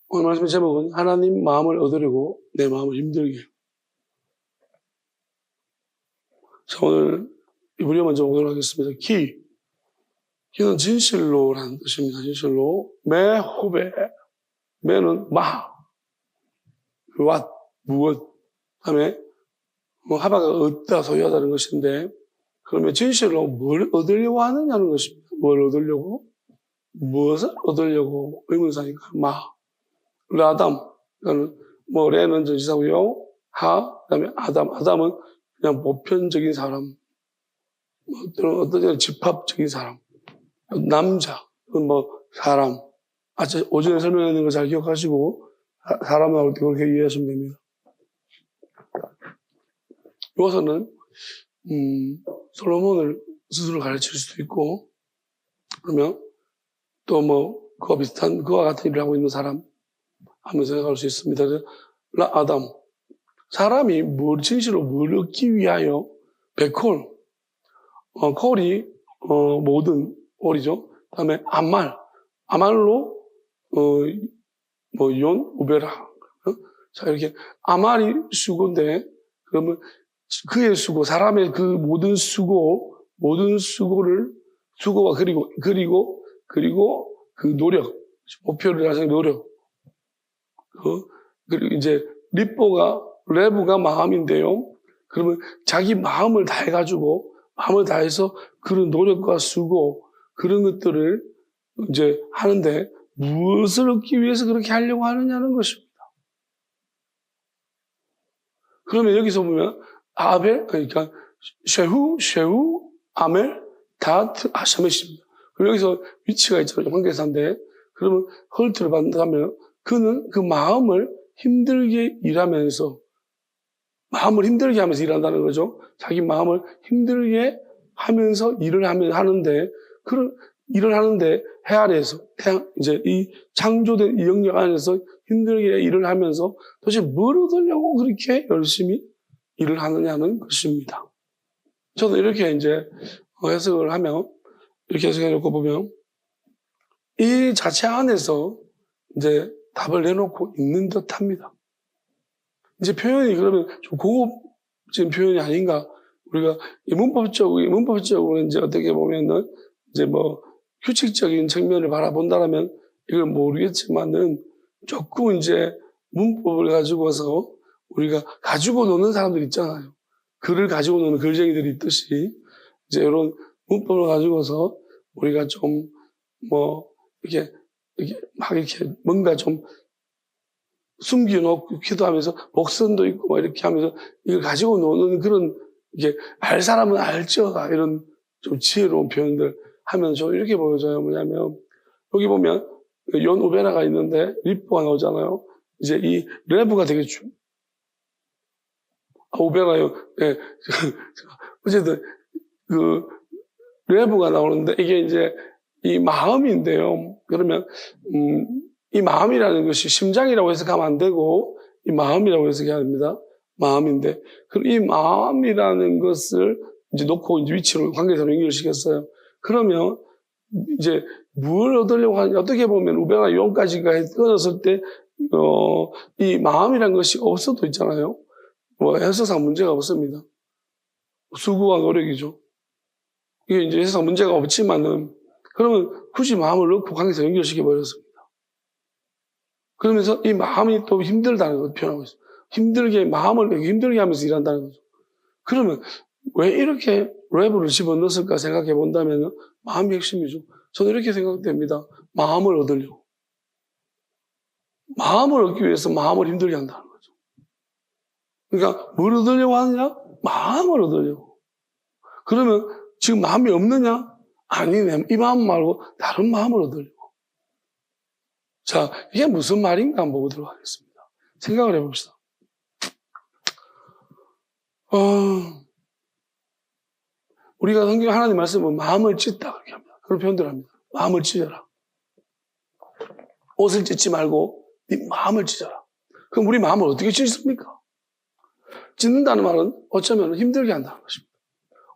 오늘 말씀의 제목은 하나님 마음을 얻으려고 내 마음을 힘들게. 자, 오늘 이브리어 먼저 보도록 하겠습니다. 키는 진실로라는 뜻입니다. 진실로. 매호배. 매는 무엇. 다음에 하바가 얻다, 소유하다는 것인데, 그러면 진실로 뭘 얻으려고 하느냐는 것입니다. 뭘 얻으려고? 무엇을 얻으려고? 의문사니까, 라담. 레는 전치사고요. 그 다음에 아담은 그냥 보편적인 사람. 어떤 집합적인 사람. 남자. 사람. 오전에 설명했는 거 잘 기억하시고, 사람 나올 때 그렇게 이해하시면 됩니다. 여기서는, 솔로몬을 스스로 가르칠 수도 있고, 그러면 또 그와 같은 일을 하고 있는 사람, 한번 생각할 수 있습니다. 아담. 사람이 진실로 뭘 얻기 위하여, 백홀, 콜이, 모든 홀이죠. 그 다음에 아말로, 우베라. 자, 이렇게, 아말이 수고인데, 그러면 그의 수고, 사람의 그 모든 수고와 그리고 그 노력, 목표를 달성의 노력. 그리고 이제 레부가 마음인데요. 그러면 자기 마음을 다해서 그런 노력과 수고, 그런 것들을 이제 하는데 무엇을 얻기 위해서 그렇게 하려고 하느냐는 것입니다. 그러면 여기서 보면 그러니까 쉐후, 아멜, 다트, 아샤메십니다. 그럼 여기서 위치가 있잖아요. 관계사인데, 그러면 헐트를 받는다면 그는 그 마음을 힘들게 하면서 일한다는 거죠. 자기 마음을 힘들게 하면서 하는데, 그런 일을 하는데, 해 아래에서, 이제 이 창조된 이 영역 안에서 힘들게 일을 하면서 도대체 뭘 얻으려고 그렇게 열심히 일을 하느냐는 것입니다. 저도 이렇게 이제 해석을 하면, 이렇게 해석해놓고 보면, 이 자체 안에서 이제 답을 내놓고 있는 듯 합니다. 이제 표현이 그러면 좀 고급진 표현이 아닌가. 우리가 문법적으로 이제 어떻게 보면은 이제 규칙적인 측면을 바라본다라면 이걸 모르겠지만은 조금 이제 문법을 가지고서 우리가 가지고 노는 사람들 있잖아요. 글을 가지고 노는 글쟁이들이 있듯이 이제 이런 문법을 가지고서 우리가 좀 이렇게 뭔가 좀 숨겨놓고 기도하면서 목선도 있고 이렇게 하면서 이걸 가지고 노는 그런 알 사람은 알죠가 이런 좀 지혜로운 표현들 하면 좀 이렇게 보여져요. 뭐냐면 여기 보면 연 우베라가 있는데 리프가 나오잖아요. 이제 이 레브가 되게 우베라요. 예. 어쨌든 레브가 나오는데 이게 이제 이 마음인데요. 그러면 이 마음이라는 것이 심장이라고 해석하면 안 되고 이 마음이라고 해석해야 됩니다. 마음인데 그럼 이 마음이라는 것을 이제 놓고 이제 위치로 관계사로 연결시켰어요. 그러면 이제 뭘 얻으려고 하느냐. 어떻게 보면 우베라 용까지가 끊었을 때 이 마음이라는 것이 없어도 있잖아요. 해석상 문제가 없습니다. 수고와 노력이죠. 이게 이제 해석상 문제가 없지만은 그러면 굳이 마음을 넣고 관계사 연결시켜 버렸습니다. 그러면서 이 마음이 또 힘들다는 걸 표현하고 있어요. 마음을 힘들게 하면서 일한다는 거죠. 그러면 왜 이렇게 랩을 집어넣었을까 생각해 본다면 마음이 핵심이죠. 저는 이렇게 생각됩니다. 마음을 얻으려고. 마음을 얻기 위해서 마음을 힘들게 한다는 거죠. 그러니까 뭘 얻으려고 하느냐? 마음을 얻으려고. 그러면 지금 마음이 없느냐? 아니네. 이 마음 말고 다른 마음을 얻으려고. 자, 이게 무슨 말인가 한번 보도록 하겠습니다. 생각을 해봅시다. 우리가 성경 하나님 말씀은 마음을 찢다 그렇게 합니다. 그런 표현들을 합니다. 마음을 찢어라. 옷을 찢지 말고 네 마음을 찢어라. 그럼 우리 마음을 어떻게 찢습니까? 찢는다는 말은 어쩌면 힘들게 한다는 것입니다.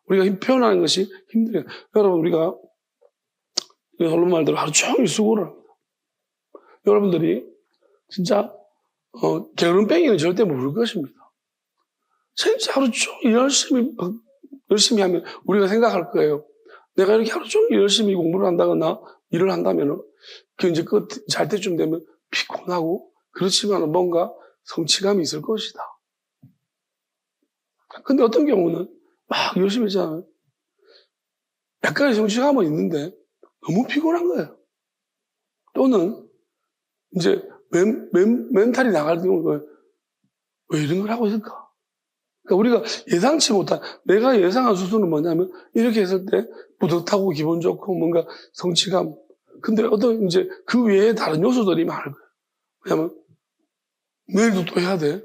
우리가 표현하는 것이 힘들게. 여러분 우리가 솔로몬 말대로 하루 종일 수고를 합니다. 여러분들이 진짜, 게으름뱅이는 절대 모를 것입니다. 진짜 하루 종일 열심히 하면 우리가 생각할 거예요. 내가 이렇게 하루 종일 열심히 공부를 한다거나 일을 한다면은, 그 이제 잘 때쯤 되면 피곤하고, 그렇지만 뭔가 성취감이 있을 것이다. 근데 어떤 경우는 막 열심히 했잖아요. 약간의 성취감은 있는데 너무 피곤한 거예요. 또는 이제 멘탈이 나갈 경우에 왜 이런 걸 하고 있을까? 그러니까 우리가 예상치 못한, 내가 예상한 수준은 뭐냐면 이렇게 했을 때 뿌듯하고 기분 좋고 뭔가 성취감. 근데 어떤 이제 그 외에 다른 요소들이 많을 거예요. 왜냐면 내일도 또 해야 돼.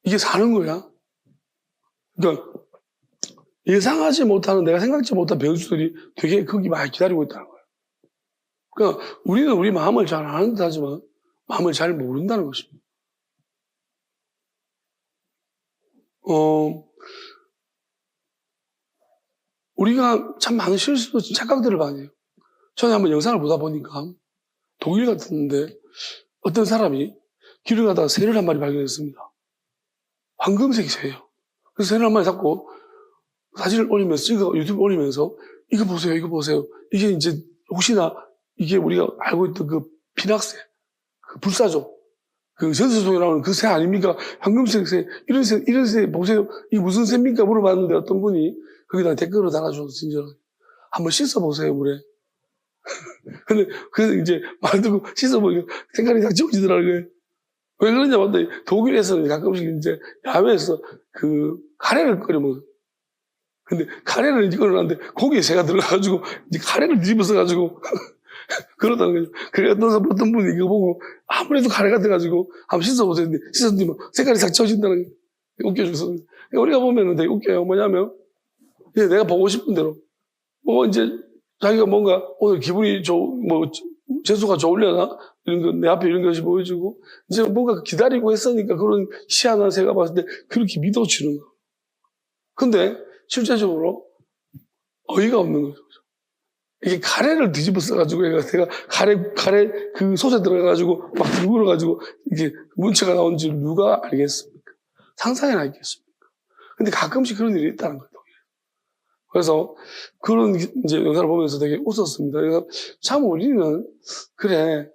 이게 사는 거야. 그러니까 예상하지 못하는, 내가 생각지 못한 변수들이 되게 거기 많이 기다리고 있다는 거예요. 그러니까 우리는 우리 마음을 잘 아는 듯 하지만 마음을 잘 모른다는 것입니다. 우리가 참 많은 실수, 착각들을 많이 해요. 전에 한번 영상을 보다 보니까 독일 같은데 어떤 사람이 길을 가다가 새를 한 마리 발견했습니다. 황금색 새예요. 그래서 새를 한 마리 잡고 사진을 올리면서, 유튜브 올리면서 이거 보세요, 이거 보세요. 이게 이제 혹시나 이게 우리가 알고 있던 그 피낙새, 그 불사조, 그 전설 속에 나오는 그 새 아닙니까? 황금색 새, 이런 새 보세요. 이게 무슨 새입니까? 물어봤는데 어떤 분이 거기다 댓글을 달아줘서 진짜로 한번 씻어보세요, 물에. 근데 그 이제 말 듣고 씻어보니까 색깔이 다 지워지더라고요. 왜 그러냐 봤더니 독일에서는 가끔씩 이제 야외에서 그 카레를 끓여 먹어요. 근데 카레를 이제 끓여놨는데 고기에 새가 들어가가지고 이제 카레를 뒤집어서가지고 그러다는 거죠. 그래 어떤 분이 이거 보고 아무래도 카레가 돼가지고 한번 씻어보세요. 근데 씻었더니 색깔이 싹 지워진다는 게 웃겨줘서. 우리가 보면은 되게 웃겨요. 뭐냐면 이제 내가 보고 싶은 대로 뭐 이제 자기가 뭔가 오늘 기분이 재수가 좋으려나? 이런 거, 내 앞에 이런 것이 보여주고, 이제 뭔가 기다리고 했으니까 그런 희한한 새가 봤을 때 그렇게 믿어주는 거. 근데 실제적으로 어이가 없는 거죠. 이게 가래를 뒤집어 써가지고 제가 가래 그 솥에 들어가가지고 막 들굴어가지고 이게 문체가 나온 줄 누가 알겠습니까? 상상이나 있겠습니까? 근데 가끔씩 그런 일이 있다는 거예요. 그래서 그런 이제 영상을 보면서 되게 웃었습니다. 그래서 참 우리는 그래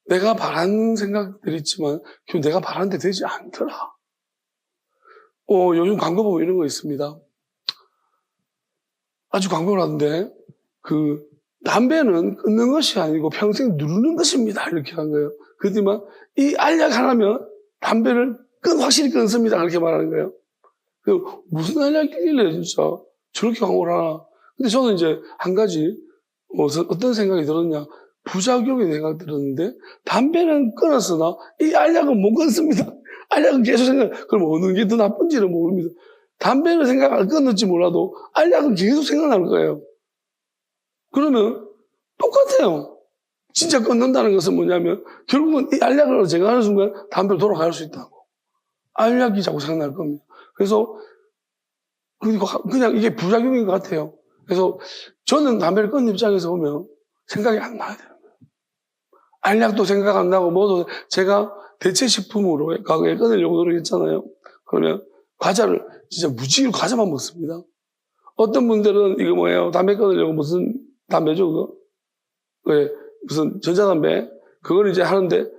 내가 바라는 생각들이 있지만 결국 내가 바라는 데 되지 않더라. 요즘 광고 보면 이런 거 있습니다. 아주 광고를 하는데 그 담배는 끊는 것이 아니고 평생 누르는 것입니다. 이렇게 한 거예요. 그렇지만 이 알약 하나면 담배를 확실히 끊습니다. 그렇게 말하는 거예요. 무슨 알약이길래 진짜 저렇게 광고를 하나. 근데 저는 이제 한 가지 어떤 생각이 들었냐. 부작용이 생각이 들었는데 담배는 끊었으나 이 알약은 못 끊습니다. 알약은 계속 그럼 어느 게 더 나쁜지는 모릅니다. 담배를 끊을지 몰라도 알약은 계속 생각날 거예요. 그러면 똑같아요. 진짜 끊는다는 것은 뭐냐면 결국은 이 알약을 제가 하는 순간 담배로 돌아갈 수 있다고. 알약이 자꾸 생각날 겁니다. 그래서 그냥 이게 부작용인 것 같아요. 그래서 저는 담배를 끊는 입장에서 보면 생각이 안 나야 되는 거예요. 알약도 생각 안 나고 뭐도 제가 대체식품으로 과거에 끊으려고 노력했잖아요. 그러면 과자를 진짜 무지개로 과자만 먹습니다. 어떤 분들은 이거 뭐예요? 담배 끊으려고 무슨 담배죠 그거? 왜 무슨 전자담배? 그걸 이제 하는데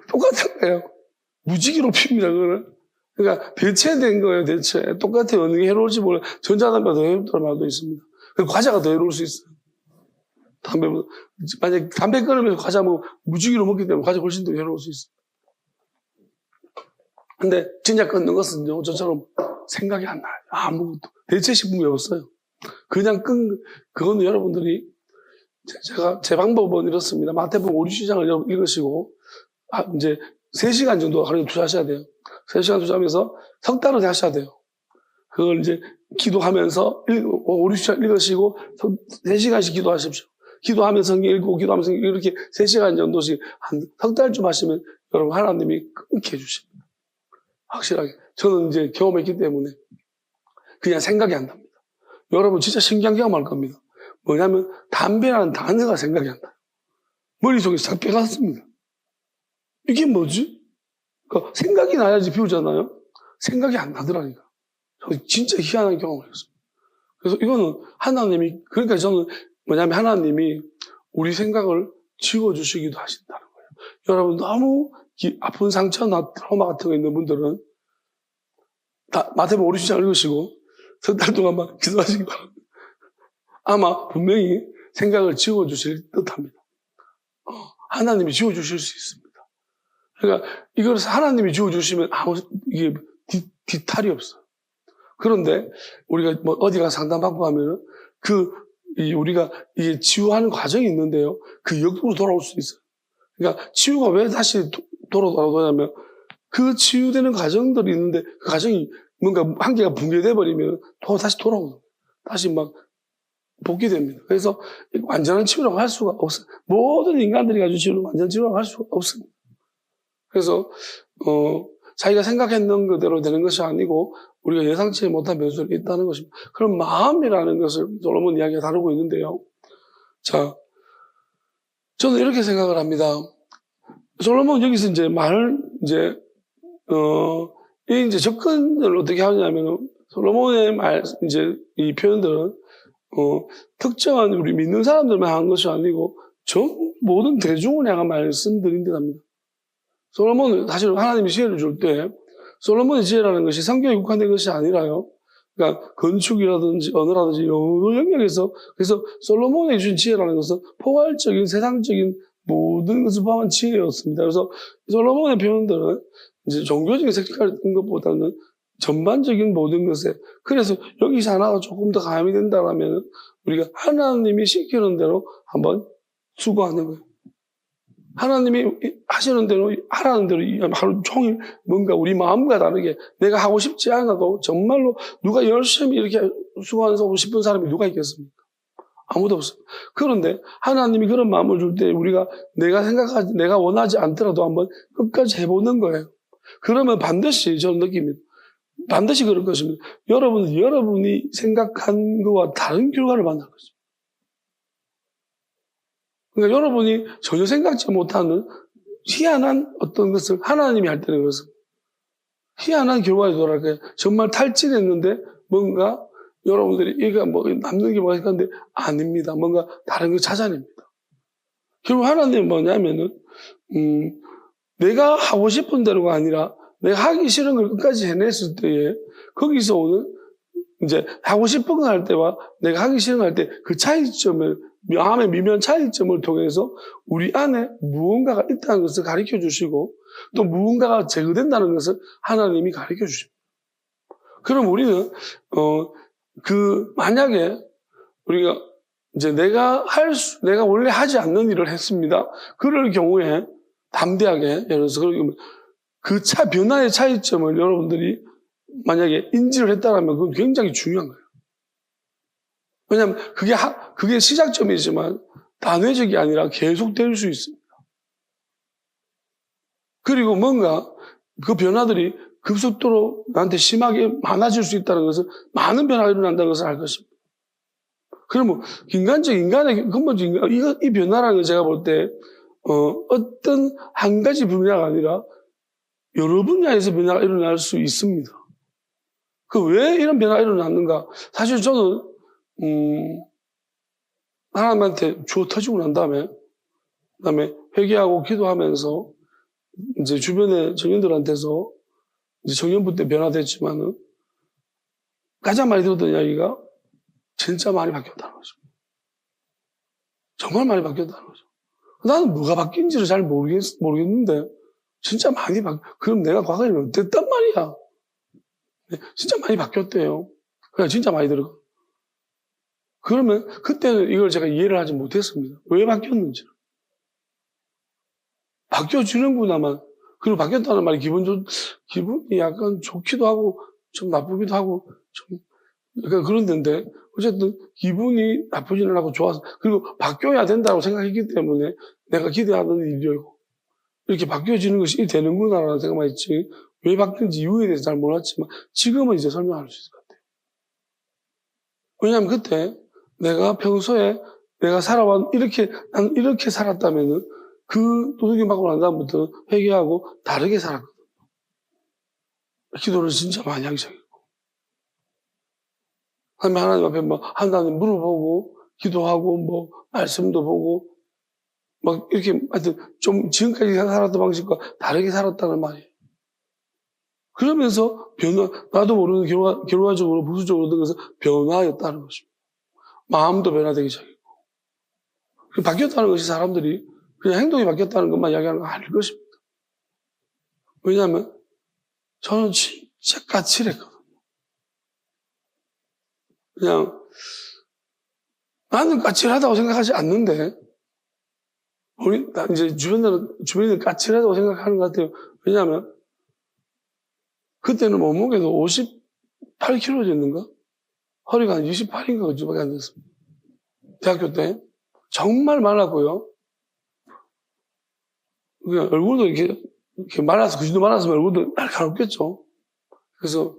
똑같은 거예요. 무지개로 핍니다 그거를. 그러니까 대체된 거예요, 대체. 똑같아요. 어느 게 해로울지 몰라요. 전자담배가 더 해롭다는 말도 있습니다. 과자가 더 해로울 수 있어요. 만약에 담배 끊으면서 과자 무지개로 먹기 때문에 과자 훨씬 더 해로울 수 있어요. 근데 진짜 끊는 것은 저처럼 생각이 안 나요. 아무것도. 대체식품이 없어요. 그냥 그거는 여러분들이 제 방법은 이렇습니다. 마태복음 5, 6시장을 읽으시고 이제 3시간 정도 하루에 투자하셔야 돼요. 3시간 투자하면서 석 달을 하셔야 돼요. 그걸 이제 기도하면서 5, 6시간 읽으시고 3시간씩 기도하십시오. 기도하면서 성경 읽고 기도하면서 이렇게 3시간 정도씩 한 석 달쯤 하시면 여러분 하나님이 끊게 해주십니다. 확실하게. 저는 이제 경험했기 때문에 그냥 생각이 안 납니다. 여러분 진짜 신기한 경험할 겁니다. 뭐냐면 담배라는 단어가 생각이 안 나요. 머릿속에 싹 빼갔습니다. 이게 뭐지? 그러니까 생각이 나야지 비우잖아요. 생각이 안 나더라니까. 진짜 희한한 경험을 했어요. 그래서 이거는 하나님이, 그러니까 저는 뭐냐면 하나님이 우리 생각을 지워주시기도 하신다는 거예요. 여러분 너무 아픈 상처나 트라우마 같은 거 있는 분들은 마태복음 5장 읽으시고 석 달 동안만 기도하시기 바랍니다. 아마 분명히 생각을 지워주실 듯합니다. 하나님이 지워주실 수 있습니다. 그러니까 이걸 하나님이 지워주시면 이게 뒤탈이 없어요. 그런데 우리가 뭐 어디 가서 상담받고 하면은 우리가 이게 치유하는 과정이 있는데요. 그 역으로 돌아올 수 있어요. 그러니까 치유가 왜 다시 돌아오냐면 그 치유되는 과정들이 있는데 그 과정이 뭔가 한계가 붕괴돼 버리면 또 다시 돌아오는 거예요. 다시 막 복귀됩니다. 그래서 완전한 치유라고 할 수가 없어요. 모든 인간들이 가지고 치유는 완전한 치유라고 할 수가 없습니다. 그래서 자기가 생각했는 그대로 되는 것이 아니고 우리가 예상치 못한 변수가 있다는 것입니다. 그럼 마음이라는 것을 솔로몬 이야기가 다루고 있는데요. 자, 저는 이렇게 생각을 합니다. 솔로몬 여기서 이제 이제 접근을 어떻게 하냐면은 솔로몬의 이제 이 표현들은 특정한 우리 믿는 사람들만 한 것이 아니고 모든 대중을 향한 말씀드린 듯합니다. 솔로몬은 사실 하나님이 지혜를 줄 때 솔로몬의 지혜라는 것이 성경에 국한된 것이 아니라요. 그러니까 건축이라든지 언어라든지 여러 영역에서 그래서 솔로몬이 준 지혜라는 것은 포괄적인 세상적인 모든 것을 포함한 지혜였습니다. 그래서 솔로몬의 표현들은 이제 종교적인 색깔인 것보다는 전반적인 모든 것에 그래서 여기서 하나가 조금 더 가미 된다면 우리가 하나님이 시키는 대로 한번 수고하는 거예요. 하나님이 하시는 대로 하라는 대로 하루 종일 뭔가 우리 마음과 다르게 내가 하고 싶지 않아도 정말로 누가 열심히 이렇게 수고하고 싶은 사람이 누가 있겠습니까? 아무도 없어요. 그런데 하나님이 그런 마음을 줄 때 우리가 내가 원하지 않더라도 한번 끝까지 해보는 거예요. 그러면 반드시 저는 느낍니다. 반드시 그럴 것입니다. 여러분이 생각한 것과 다른 결과를 만날 것입니다. 그러니까 여러분이 전혀 생각지 못하는 희한한 어떤 것을 하나님이 할 때는 그렇습니다. 희한한 결과에 도달할 거예요. 정말 탈진했는데 뭔가 여러분들이 이거 뭐 남는 게 뭐가 있는데 아닙니다. 뭔가 다른 걸 찾아냅니다. 결국 하나님은 뭐냐면은 내가 하고 싶은 대로가 아니라 내가 하기 싫은 걸 끝까지 해냈을 때에 거기서 오는 이제 하고 싶은 거 할 때와 내가 하기 싫은 거 할 때 그 차이점을 마음의 미묘한 차이점을 통해서 우리 안에 무언가가 있다는 것을 가르쳐 주시고 또 무언가가 제거된다는 것을 하나님이 가르쳐 주십니다. 그럼 우리는 만약에 우리가 이제 내가 원래 하지 않는 일을 했습니다. 그럴 경우에 담대하게 예를 들어서 그 변화의 차이점을 여러분들이 만약에 인지를 했다면 그건 굉장히 중요한 거예요. 왜냐하면 그게 시작점이지만 단회적이 아니라 계속될 수 있습니다. 그리고 뭔가 그 변화들이 급속도로 나한테 심하게 많아질 수 있다는 것은 많은 변화가 일어난다는 것을 알 것입니다. 그러면 인간의 근본적인 이 변화라는 걸 제가 볼 때 어떤 한 가지 분야가 아니라 여러 분야에서 변화가 일어날 수 있습니다. 왜 이런 변화가 일어났는가? 사실 저는 하나님한테 주어 터지고 난 다음에 그다음에 회개하고 기도하면서 이제 주변의 청년들한테서 이제 청년부 때 변화됐지만은 가장 많이 들었던 이야기가 진짜 많이 바뀌었다는 거죠. 정말 많이 바뀌었다는 거죠. 나는 뭐가 바뀐지를 잘 모르겠는데 진짜 많이 그럼 내가 과거에 어땠단 말이야. 진짜 많이 바뀌었대요. 그냥 진짜 많이 들어. 그러면 그때는 이걸 제가 이해를 하지 못했습니다. 왜 바뀌었는지. 바뀌어지는구나만. 그리고 바뀌었다는 말이 기분이 약간 좋기도 하고 좀 나쁘기도 하고 좀 약간 그런데 어쨌든 기분이 나쁘지는 않고 좋아서 그리고 바뀌어야 된다고 생각했기 때문에 내가 기대하던 일이고 이렇게 바뀌어지는 것이 되는구나라는 생각만 했지 왜 바뀌는지 이유에 대해서 잘 몰랐지만 지금은 이제 설명할 수 있을 것 같아요. 왜냐하면 그때 내가 평소에 내가 나는 이렇게 살았다면은 그 두들겨 맞고 난 다음부터 회개하고 다르게 살았거든요. 기도를 진짜 많이 하기 시작했고. 하나님 앞에 뭐, 하나님 물어보고, 기도하고, 뭐, 말씀도 보고, 막, 이렇게, 하여튼, 좀 지금까지 살았던 방식과 다르게 살았다는 말이에요. 그러면서 나도 모르는 결과적으로, 부수적으로 얻은 것은 변화였다는 것입니다. 마음도 변화되기 시작했고. 바뀌었다는 것이 사람들이 그냥 행동이 바뀌었다는 것만 이야기하는 건 아닐 것입니다. 왜냐하면, 저는 진짜 까칠했거든요. 그냥, 나는 까칠하다고 생각하지 않는데, 이제 주변에는 까칠하다고 생각하는 것 같아요. 왜냐하면, 그때는 몸무게도 58kg 였는가? 허리가 한 28인가 그쯤밖에 안 됐습니다. 대학교 때. 정말 말랐고요. 그냥 얼굴도 이렇게 말라서, 그 정도 말랐으면 얼굴도 날카롭겠죠. 그래서,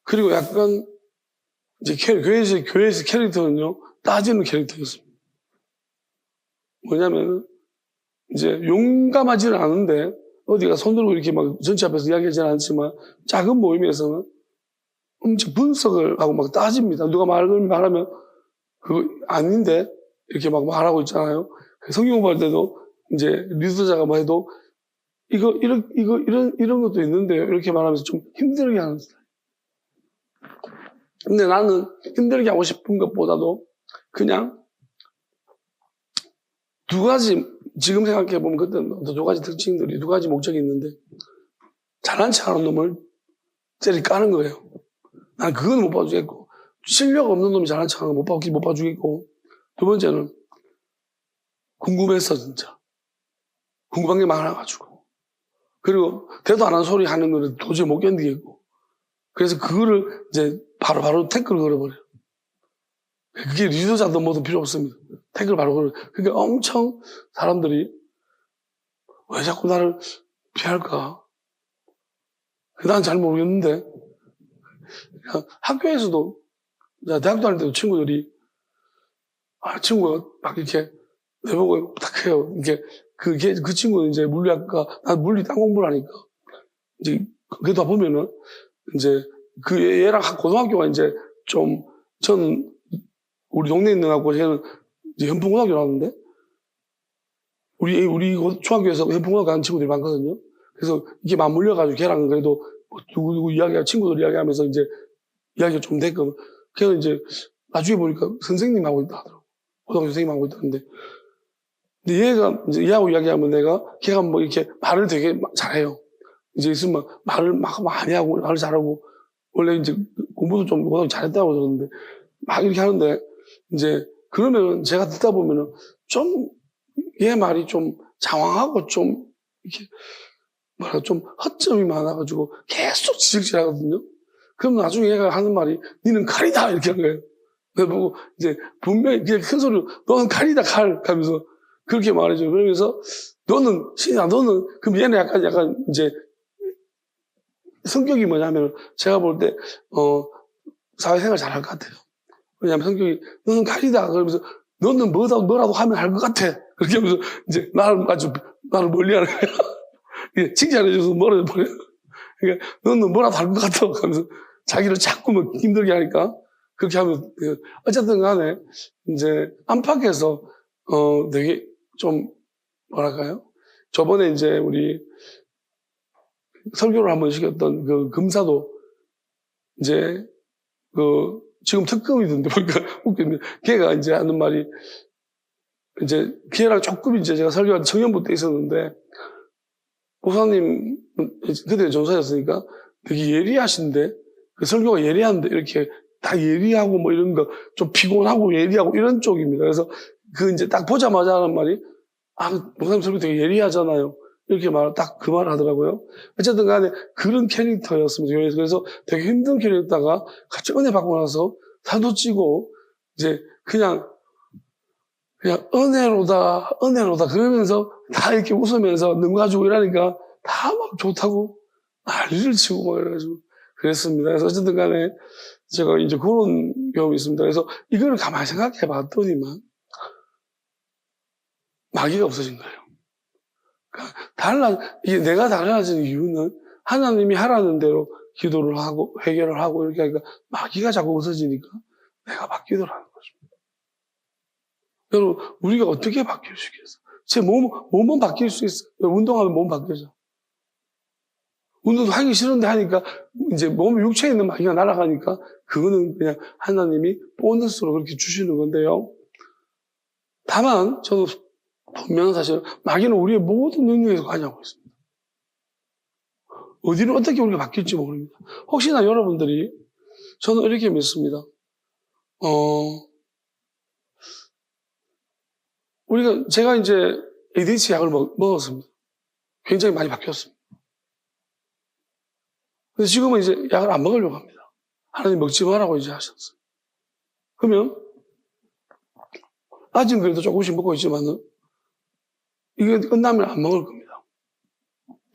그리고 약간, 이제 교회에서 캐릭터는요, 따지는 캐릭터였습니다. 뭐냐면, 이제 용감하지는 않은데, 어디가 손들고 이렇게 막 전체 앞에서 이야기하지는 않지만, 작은 모임에서는 엄청 분석을 하고 막 따집니다. 누가 말하면, 그거 아닌데, 이렇게 막 말하고 있잖아요. 성경 공부할 때도, 이제 리더자가 뭐 해도, 이런 것도 있는데요. 이렇게 말하면서 좀 힘들게 하는 스타일. 근데 나는 힘들게 하고 싶은 것보다도 그냥 두 가지, 지금 생각해보면 그때는 두 가지 특징들이, 두 가지 목적이 있는데, 잘난 척하는 놈을 째리 까는 거예요. 난 그건 못 봐주겠고, 실력 없는 놈이 잘난 척하는 거 못 봐주겠고, 두 번째는 궁금했어, 진짜. 궁금한 게 많아가지고. 그리고 대도 안 하는 소리 하는 거를 도저히 못 견디겠고. 그래서 그거를 이제 바로 태클을 걸어버려요. 그게 리더자도 뭐도 필요 없습니다. 태클을 바로 걸어요. 그러니까 엄청 사람들이 왜 자꾸 나를 피할까? 난 잘 모르겠는데. 학교에서도, 대학교 다닐 때도 친구들이, 친구가 막 이렇게 내보고 딱 해요. 그 친구는 이제 물리학과, 난 물리 딴 공부를 하니까. 이제, 그러다 보면은, 이제, 얘랑 고등학교가 이제 저는 우리 동네에 있는 학교, 걔는 이제 현풍고등학교 나왔는데, 우리 중학교에서 현풍고등학교 가는 친구들이 많거든요. 그래서 이게 맞물려가지고 걔랑 그래도 누구 친구들 이야기하면서 이제 이야기가 좀 됐거든. 걔는 이제 나중에 보니까 선생님하고 있다 하더라고. 고등학교 선생님하고 있다는데. 근데 얘하고 이야기하면 걔가 뭐 이렇게 말을 되게 잘해요. 이제 있으면 말을 막 많이 하고, 말을 잘하고, 원래 이제 공부도 좀 고등학교 잘했다고 그러는데, 막 이렇게 하는데, 이제, 그러면은 제가 듣다 보면은 좀, 얘 말이 좀 장황하고 좀, 이렇게, 좀 허점이 많아가지고 계속 지적질 하거든요. 그럼 나중에 얘가 하는 말이, 니는 칼이다! 이렇게 한 거예요. 내가 보고, 이제, 분명히 그냥 큰 소리로, 너는 칼이다, 칼! 하면서, 그렇게 말해줘요. 그러면서, 신이야, 그럼 얘는 약간, 이제, 성격이 뭐냐면, 제가 볼 때, 사회생활 잘할 것 같아요. 왜냐면 성격이, 너는 칼이다. 그러면서, 너는 뭐라도 하면 할 것 같아. 그렇게 하면서, 이제, 나를 멀리 하는 거예요. 칭찬해줘서 멀어져 버려요. 그러니까, 너는 뭐라도 할 것 같아. 하면서, 자기를 자꾸 뭐 힘들게 하니까, 그렇게 하면, 어쨌든 간에, 이제, 안팎에서, 되게 좀, 뭐랄까요? 저번에 이제, 우리, 설교를 한번 시켰던 그 금사도, 이제, 지금 특검이던데 보니까 웃깁니다. 걔가 이제 하는 말이, 이제, 걔랑 조금 이제 제가 설교할 때 청년부 때 있었는데, 목사님, 그때 전사였으니까 되게 예리하신데, 그 설교가 예리한데, 이렇게 다 예리하고 뭐 이런 거, 좀 피곤하고 예리하고 이런 쪽입니다. 그래서 이제 딱 보자마자 하는 말이, 목사님 설교 되게 예리하잖아요. 이렇게 딱 그 말 하더라고요. 어쨌든 간에 그런 캐릭터였습니다. 교회에서. 그래서 되게 힘든 캐릭터가 같이 은혜 받고 나서 사도 찌고, 이제 그냥 은혜로다 그러면서 다 이렇게 웃으면서 능가지고 이러니까 다 막 좋다고 난리를 치고 막 이래가지고 그랬습니다. 그래서 어쨌든 간에 제가 이제 그런 경험이 있습니다. 그래서 이걸 가만히 생각해 봤더니만 마귀가 없어진 거예요. 이게 내가 달라진 이유는 하나님이 하라는 대로 기도를 하고 회개를 하고 이렇게 하니까 마귀가 자꾸 없어지니까 내가 바뀌더라는 것입니다. 여러분, 우리가 어떻게 바뀔 수 있겠어요? 제 몸은 바뀔 수 있어요. 운동하면 몸 바뀌죠. 운동도 하기 싫은데 하니까 이제 몸 육체에 있는 마귀가 날아가니까 그거는 그냥 하나님이 보너스로 그렇게 주시는 건데요. 다만 저도 분명한 사실 마귀는 우리의 모든 능력에서 관여하고 있습니다. 어디로 어떻게 우리가 바뀔지 모릅니다. 혹시나 여러분들이 저는 이렇게 믿습니다. 제가 이제 ADHD 약을 먹었습니다. 굉장히 많이 바뀌었습니다. 근데 지금은 이제 약을 안 먹으려고 합니다. 하나님 먹지 말라고 이제 하셨어요. 그러면 아직은 그래도 조금씩 먹고 있지만은 이게 끝나면 안 먹을 겁니다.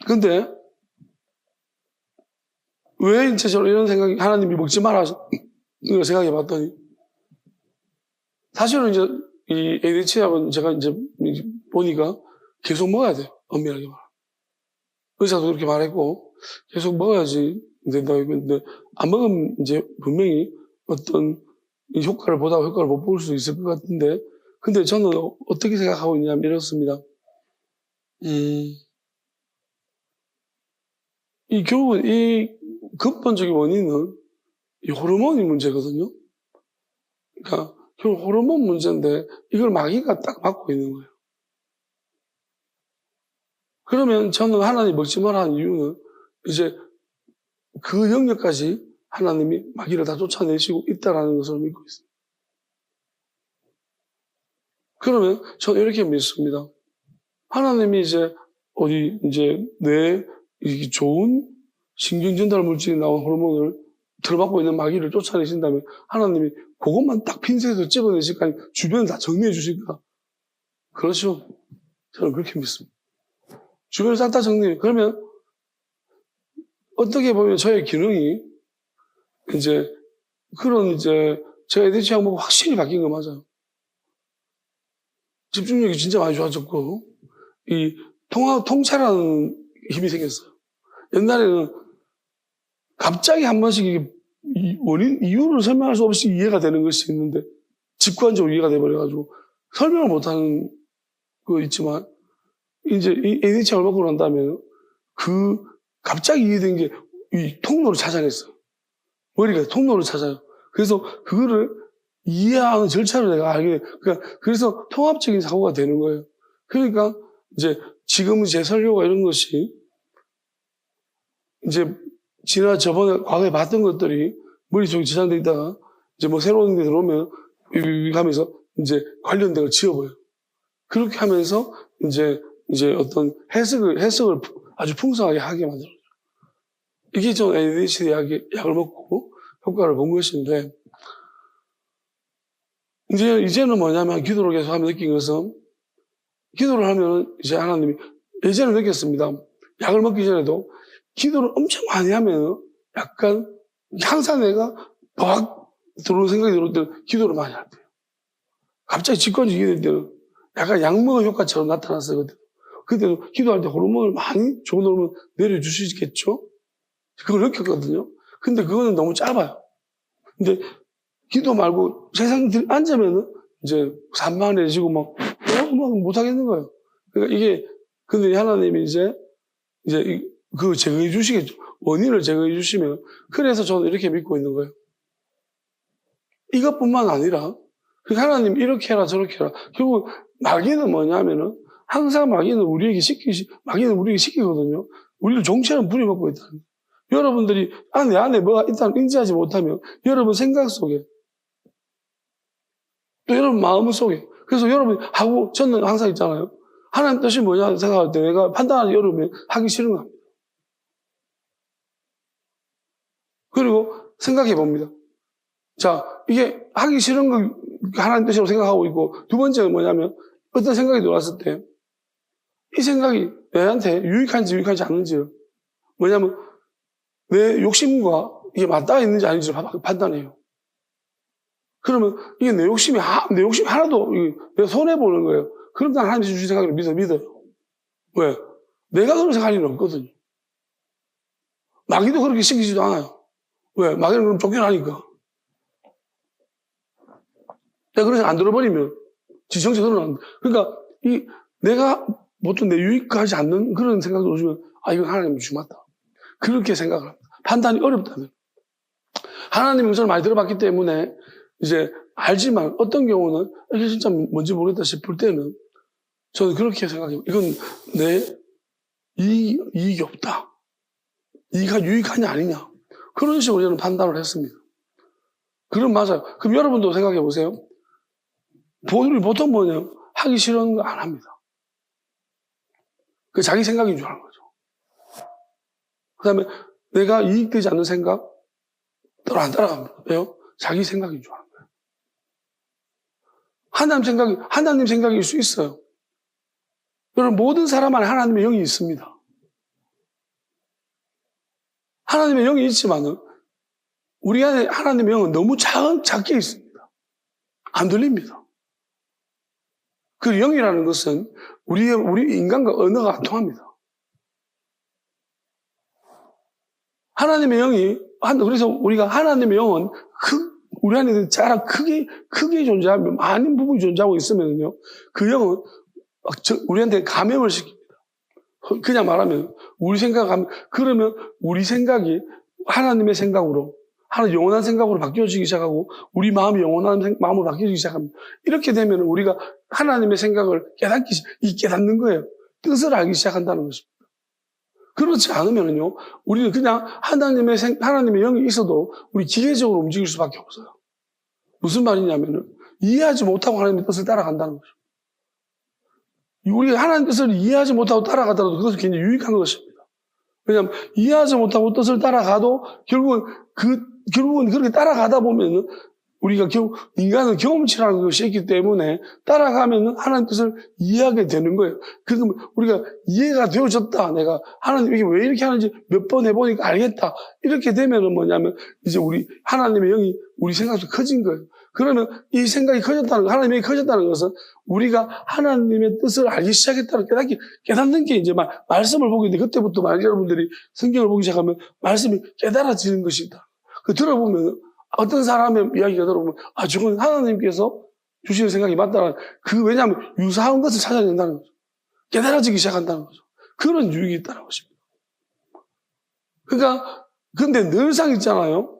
근데 왜 이제 저는 이런 생각이 하나님이 먹지 마라 이걸 생각해 봤더니 사실은 이제 이 ADHD 약은 제가 이제 보니까 계속 먹어야 돼요. 엄밀하게 말하면. 의사도 그렇게 말했고 계속 먹어야지 된다고 했는데 안 먹으면 이제 분명히 어떤 효과를 못 볼 수 있을 것 같은데 근데 저는 어떻게 생각하고 있냐면 이렇습니다. 결국은 이 근본적인 원인은 이 호르몬이 문제거든요. 그러니까 결국 호르몬 문제인데 이걸 마귀가 딱 맡고 있는 거예요. 그러면 저는 하나님 먹지 마라 하는 이유는 이제 그 영역까지 하나님이 마귀를 다 쫓아내시고 있다라는 것을 믿고 있습니다. 그러면 저는 이렇게 믿습니다. 하나님이 이제 뇌에 좋은 신경 전달 물질이 나온 호르몬을 들어받고 있는 마귀를 쫓아내신다면 하나님이 그것만 딱 핀셋에서 집어내실까 주변을 다 정리해 주실까? 그렇죠. 저는 그렇게 믿습니다. 주변을 싹 다 정리해. 그러면 어떻게 보면 저의 기능이 제가 ADHD 약 먹고 확실히 바뀐 거 맞아요. 집중력이 진짜 많이 좋아졌고, 통찰하는 힘이 생겼어요. 옛날에는 갑자기 한 번씩 이유를 설명할 수 없이 이해가 되는 것이 있는데, 직관적으로 이해가 돼버려가지고, 설명을 못하는 거 있지만, 이제 이 ADHD 약을 먹고 난 다음에, 갑자기 이해된 게 이 통로를 찾아냈어요. 머리가 통로를 찾아요. 그래서 그거를 이해하는 절차를 내가 알게 돼. 그래서 통합적인 사고가 되는 거예요. 그러니까 이제 지금 제 설교가 이런 것이 이제 저번에 과거에 봤던 것들이 머릿속에 저장돼 있다가 이제 새로운 게 들어오면 하면서 이제 관련된 걸 지워버려요. 그렇게 하면서 이제 어떤 해석을 아주 풍성하게 하게 만들어요. 이게 좀 ADHD 약을 먹고 효과를 본 것인데, 이제는 뭐냐면 기도를 계속 하면 느낀 것은, 기도를 하면 이제 하나님이, 예전에 느꼈습니다. 약을 먹기 전에도 기도를 엄청 많이 하면 약간 항상 내가 막 들어오는 생각이 들어올 때는 기도를 많이 할 때요. 갑자기 직관적이게 될 때는 약간 약 먹은 효과처럼 나타났어요. 그때도 기도할 때 호르몬을 많이 좋은 호르몬 내려주시겠죠? 그걸 느꼈거든요. 근데 그거는 너무 짧아요. 근데 기도 말고 세상 앉으면은 이제 산만해지고 막 못하겠는 거예요. 그러니까 근데 하나님이 이제 그거 제거해 주시겠죠. 원인을 제거해 주시면. 그래서 저는 이렇게 믿고 있는 거예요. 이것뿐만 아니라, 하나님 이렇게 해라 저렇게 해라. 결국 마귀는 뭐냐면은, 항상 마귀는 우리에게 시키거든요. 우리를 종처럼 부려먹고 있다는 거예요. 여러분들이 내 안에 뭐가 있다는 인지하지 못하면 여러분 생각 속에 또 여러분 마음 속에 그래서 여러분이 저는 항상 있잖아요. 하나님 뜻이 뭐냐 생각할 때 내가 판단하지 여러분이 하기 싫은 겁니다. 그리고 생각해 봅니다. 자, 이게 하기 싫은 거 하나님 뜻이라고 생각하고 있고 두 번째는 뭐냐면 어떤 생각이 들어왔을 때 이 생각이 내한테 유익한지 않는지요. 뭐냐면 내 욕심과 이게 맞닿아 있는지 아닌지를 판단해요. 그러면 이게 내 욕심이 하나도 내가 손해보는 거예요. 그럼 난 하나님이 주신 생각을 믿어요. 왜? 내가 그런 생각할 일은 없거든요. 마귀도 그렇게 시키지도 않아요. 왜? 마귀는 그럼 쫓겨나니까. 내가 그런 생각 안 들어버리면 지정치 드러난다. 그러니까 내가 보통 내 유익하지 않는 그런 생각이 오시면 이건 하나님이 주셨다. 그렇게 생각을 합니다. 판단이 어렵다면. 하나님 음성을 많이 들어봤기 때문에 이제 알지만 어떤 경우는 이게 진짜 뭔지 모르겠다 싶을 때는 저는 그렇게 생각해요. 이건 내 이익이 없다. 이가 유익하냐 아니냐. 그런 식으로 저는 판단을 했습니다. 그럼 맞아요. 그럼 여러분도 생각해 보세요. 우리 보통 뭐냐? 하기 싫은 거 안 합니다. 그 자기 생각인 줄 아는 거죠. 그 다음에 내가 이익되지 않는 생각 따로 안 따라갑니다. 왜요? 자기 생각인 줄 아는 거예요. 하나님 생각일 수 있어요. 여러분, 모든 사람 안에 하나님의 영이 있습니다. 하나님의 영이 있지만은, 우리 안에 하나님의 영은 너무 작게 있습니다. 안 들립니다. 그 영이라는 것은 우리 인간과 언어가 안 통합니다. 하나님의 영이, 그래서 우리가 하나님의 영은 우리 안에 자라 크게 존재하며 많은 부분이 존재하고 있으면요, 그 영은 우리한테 감염을 시킵니다. 그냥 말하면, 그러면 우리 생각이 하나님의 생각으로, 영원한 생각으로 바뀌어지기 시작하고, 우리 마음이 영원한 마음으로 바뀌어지기 시작합니다. 이렇게 되면 우리가 하나님의 생각을 깨닫는 거예요. 뜻을 알기 시작한다는 것입니다. 그렇지 않으면요, 우리는 그냥 하나님의 영이 있어도 우리 기계적으로 움직일 수밖에 없어요. 무슨 말이냐면은, 이해하지 못하고 하나님의 뜻을 따라간다는 거죠. 우리가 하나님의 뜻을 이해하지 못하고 따라가더라도 그것은 굉장히 유익한 것입니다. 왜냐하면 이해하지 못하고 뜻을 따라가도 결국은 그렇게 따라가다 보면은 우리가 인간은 경험치라는 것이 있기 때문에 따라가면은 하나님 뜻을 이해하게 되는 거예요. 그러면 우리가 이해가 되어졌다. 내가 하나님이 왜 이렇게 하는지 몇 번 해보니까 알겠다. 이렇게 되면은 뭐냐면 이제 하나님의 영이 우리 생각도 커진 거예요. 그러면 이 생각이 하나님의 영이 커졌다는 것은 우리가 하나님의 뜻을 알기 시작했다는 깨닫는 게 이제 말씀을 보게 돼. 그때부터 만약 여러분들이 성경을 보기 시작하면 말씀이 깨달아지는 것이다. 들어보면 어떤 사람의 이야기가 들어보면 저건 하나님께서 주시는 생각이 맞다는 왜냐하면 유사한 것을 찾아낸다는 거죠. 깨달아지기 시작한다는 거죠. 그런 유익이 있다는 것입니다. 그러니까 근데 늘상 있잖아요.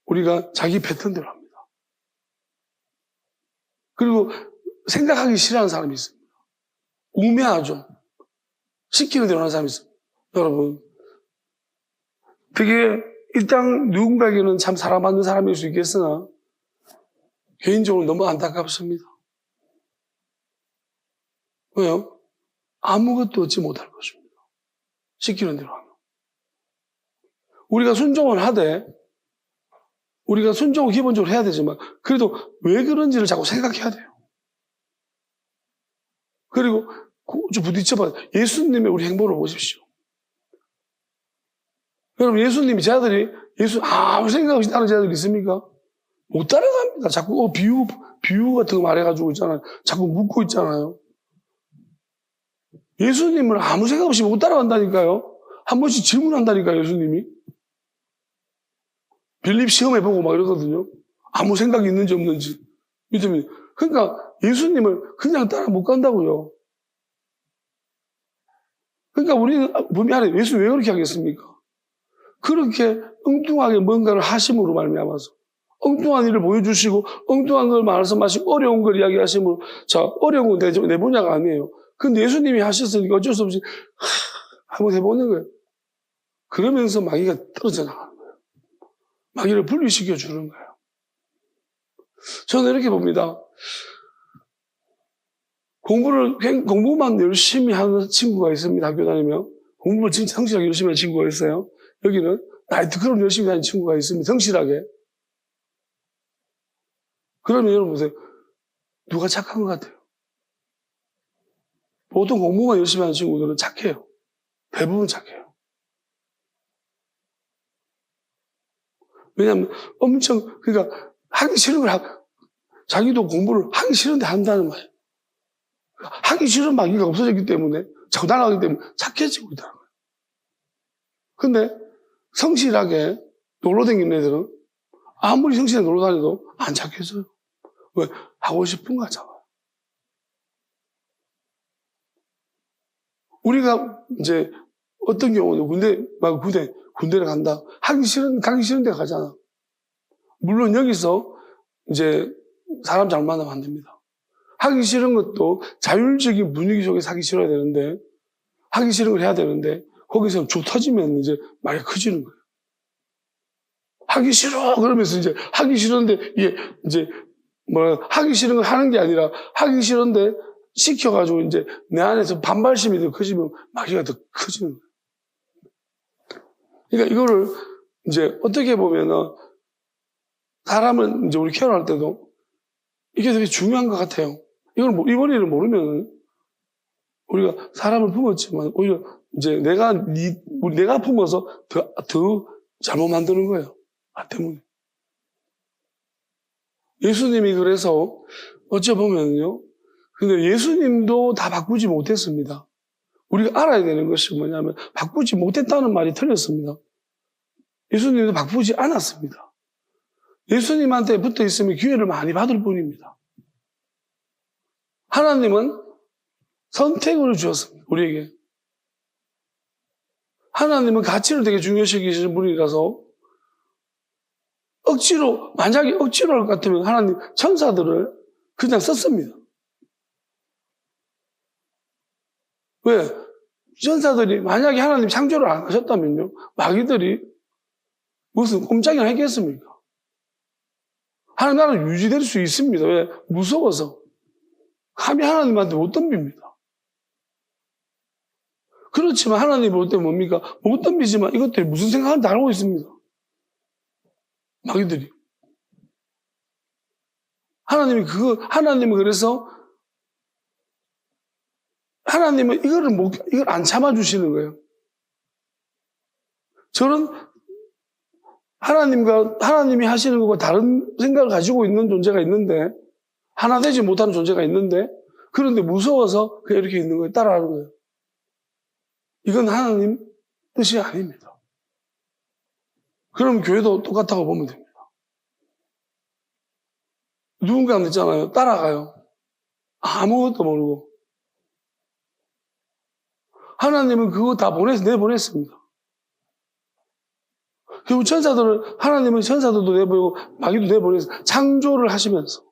우리가 자기 패턴대로 합니다. 그리고 생각하기 싫어하는 사람이 있습니다. 우매하죠. 시키는 대로 하는 사람이 있습니다. 여러분, 되게 일단 누군가에게는 참 사랑받는 사람일 수 있겠으나 개인적으로 너무 안타깝습니다. 왜요? 아무것도 얻지 못할 것입니다. 시키는 대로 하면. 우리가 순종을 기본적으로 해야 되지만 그래도 왜 그런지를 자꾸 생각해야 돼요. 그리고 좀 부딪혀봐요. 예수님의 우리 행보를 보십시오. 여러분, 예수님이 아무 생각 없이 따르는 제자들이 있습니까? 못 따라갑니다. 자꾸 비유 같은 거 말해가지고 있잖아요. 자꾸 묻고 있잖아요. 예수님을 아무 생각 없이 못 따라간다니까요. 한 번씩 질문한다니까요, 예수님이. 빌립 시험해보고 막 이러거든요. 아무 생각이 있는지 없는지. 그러니까 예수님을 그냥 따라 못 간다고요. 그러니까 우리는 분명히 예수 왜 그렇게 하겠습니까? 그렇게 엉뚱하게 뭔가를 하심으로 말미암아서 엉뚱한 일을 보여주시고 엉뚱한 걸 말씀하시고 어려운 걸 이야기하심으로 어려운 건 내 분야가 아니에요. 근데 예수님이 하셨으니까 어쩔 수 없이 한번 해보는 거예요. 그러면서 마귀가 떨어져 나가는 거예요. 마귀를 분리시켜 주는 거예요. 저는 이렇게 봅니다. 공부만 열심히 하는 친구가 있습니다. 학교 다니면. 공부를 진짜 성실하게 열심히 하는 친구가 있어요. 여기는 나이트클럽 열심히 하는 친구가 있습니다. 성실하게. 그러면 여러분 보세요. 누가 착한 것 같아요? 보통 공부만 열심히 하는 친구들은 착해요. 대부분 착해요. 왜냐하면 그러니까 하기 싫은 걸 자기도 공부를 하기 싫은데 한다는 말이에요. 하기 싫은 마귀가 없어졌기 때문에 자꾸 날아가기 때문에 착해지고 있다는 거예요. 근데 성실하게 놀러 다니는 애들은 아무리 성실하게 놀러 다녀도 안 착해져요. 왜? 하고 싶은 거 하잖아. 우리가 이제 어떤 경우는 군대를 간다. 가기 싫은 데 가잖아. 물론 여기서 이제 사람 잘 만나면 안 됩니다. 하기 싫은 것도 자율적인 분위기 속에서 하기 싫어야 되는데, 하기 싫은 걸 해야 되는데, 거기서 쭉 터지면 이제 말이 커지는 거예요. 하기 싫어! 그러면서 이제 하기 싫은데, 이게 이제 하기 싫은 걸 하는 게 아니라, 하기 싫은데 시켜가지고 이제 내 안에서 반발심이 더 커지면 마귀가 더 커지는 거예요. 그러니까 이거를 이제 어떻게 보면은, 사람은 이제 우리 케어할 때도 이게 되게 중요한 것 같아요. 이 원리를 모르면 우리가 사람을 품었지만 오히려 이제 내가 품어서 더 잘못 만드는 거예요. 나 때문에. 예수님이 그래서 어찌 보면요. 근데 예수님도 다 바꾸지 못했습니다. 우리가 알아야 되는 것이 뭐냐면 바꾸지 못했다는 말이 틀렸습니다. 예수님도 바꾸지 않았습니다. 예수님한테 붙어 있으면 기회를 많이 받을 뿐입니다. 하나님은 선택을 주었습니다. 우리에게. 하나님은 가치를 되게 중요시 여기시는 분이라서 만약에 억지로 할 것 같으면 하나님 천사들을 그냥 썼습니다. 왜? 천사들이 만약에 하나님 창조를 안 하셨다면요. 마귀들이 무슨 꼼짝이나 했겠습니까? 하나님 나라는 유지될 수 있습니다. 왜? 무서워서. 감히 하나님한테 못 덤빕니다. 그렇지만 하나님 볼 때 뭡니까? 못 덤비지만 이것들이 무슨 생각을 다 알고 있습니다. 마귀들이. 하나님은 그래서 하나님은 이걸 안 참아주시는 거예요. 저는 하나님이 하시는 것과 다른 생각을 가지고 있는 존재가 있는데, 하나 되지 못하는 존재가 있는데, 그런데 무서워서 그냥 이렇게 있는 거예요. 따라하는 거예요. 이건 하나님 뜻이 아닙니다. 그럼 교회도 똑같다고 보면 됩니다. 누군가는 있잖아요. 따라가요. 아무것도 모르고. 하나님은 그거 다 내보냈습니다. 결국 하나님은 천사들도 내보내고 마귀도 내보내서 창조를 하시면서.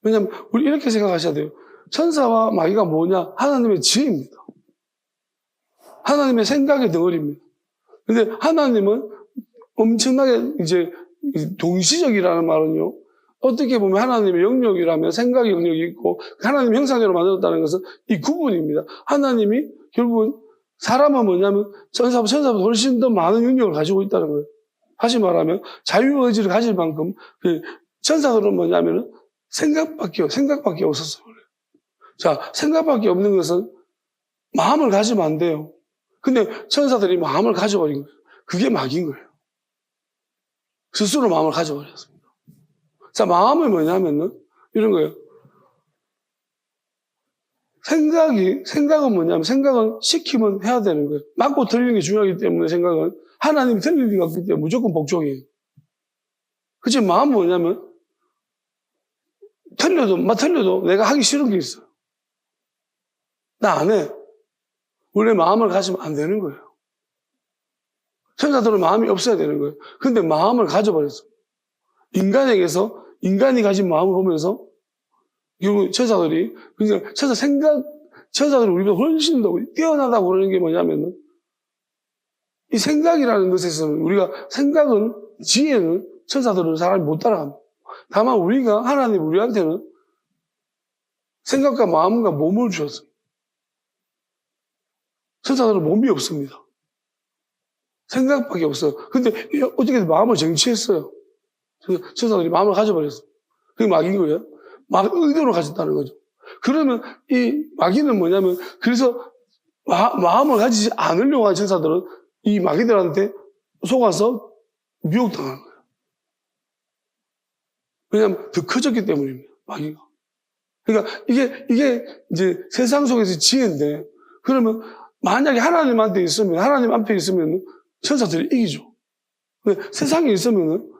왜냐하면 우리 이렇게 생각하셔야 돼요. 천사와 마귀가 뭐냐? 하나님의 지혜입니다. 하나님의 생각의 덩어리입니다. 근데 하나님은 엄청나게 이제 동시적이라는 말은요. 어떻게 보면 하나님의 영역이라면 생각의 영역이 있고 하나님 형상대로 만들었다는 것은 이 구분입니다. 하나님이 결국은 사람은 뭐냐면 천사보다 훨씬 더 많은 영역을 가지고 있다는 거예요. 다시 말하면 자유의지를 가질 만큼 천사들은 뭐냐면 생각밖에 없었어요. 자, 생각밖에 없는 것은 마음을 가지면 안 돼요. 근데 천사들이 마음을 가져버린 거예요. 그게 마귀인 거예요. 스스로 마음을 가져버렸습니다. 자, 마음은 뭐냐면은 이런 거예요. 생각은 뭐냐면 생각은 시키면 해야 되는 거예요. 맞고 틀리는 게 중요하기 때문에 생각은 하나님이 틀리는 게 없기 때문에 무조건 복종이에요. 그치 마음은 뭐냐면 틀려도 내가 하기 싫은 게 있어요. 나 안 해. 원래 마음을 가지면 안 되는 거예요. 천사들은 마음이 없어야 되는 거예요. 근데 마음을 가져버렸어. 인간이 가진 마음을 보면서 결국 천사들이 그러니까 천사들이 우리보다 훨씬 더 뛰어나다고 그러는 게 뭐냐면은 이 생각이라는 것에서는 지혜는 천사들은 사람이 못 따라갑니다. 다만 하나님 우리한테는 생각과 마음과 몸을 주었습니다. 천사들은 몸이 없습니다. 생각밖에 없어요. 근데 어떻게든 마음을 정치했어요. 천사들이 마음을 가져버렸어요. 그게 마귀인 거예요. 의도로 가졌다는 거죠. 그러면 이 마귀는 뭐냐면 그래서 마음을 가지지 않으려고 하는 천사들은 이 마귀들한테 속아서 미혹당하는 거예요. 왜냐하면 더 커졌기 때문입니다. 마귀가. 그러니까 이게 이제 세상 속에서 지혜인데 그러면 만약에 하나님 앞에 있으면 천사들이 이기죠. 근데 세상에 있으면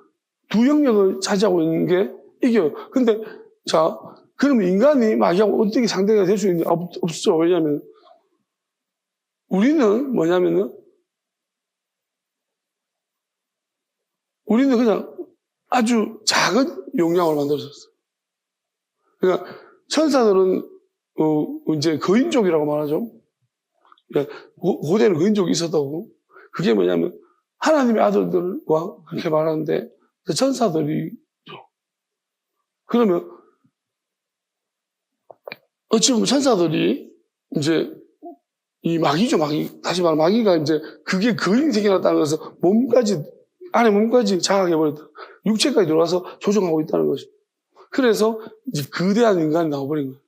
두 영역을 차지하고 있는 게 이겨요. 근데 자, 그러면 인간이 마귀하고 어떻게 상대가 될 수 있는지 없죠. 왜냐하면 우리는 뭐냐면은 우리는 그냥 아주 작은 용량을 만들어졌어요. 그러니까 천사들은 이제 거인족이라고 말하죠. 그러니까 고대는 거인족이 있었다고. 그게 뭐냐면 하나님의 아들들과 그렇게 말하는데 천사들이 그러면 어찌 보면 천사들이 이제 이 마귀죠, 마귀. 다시 말하면 마귀가 이제 그게 거인이 생겨났다는 것은 안에 몸까지 장악해버렸다. 육체까지 들어와서 조종하고 있다는 것이. 그래서 이제 거대한 인간이 나와버린 거예요.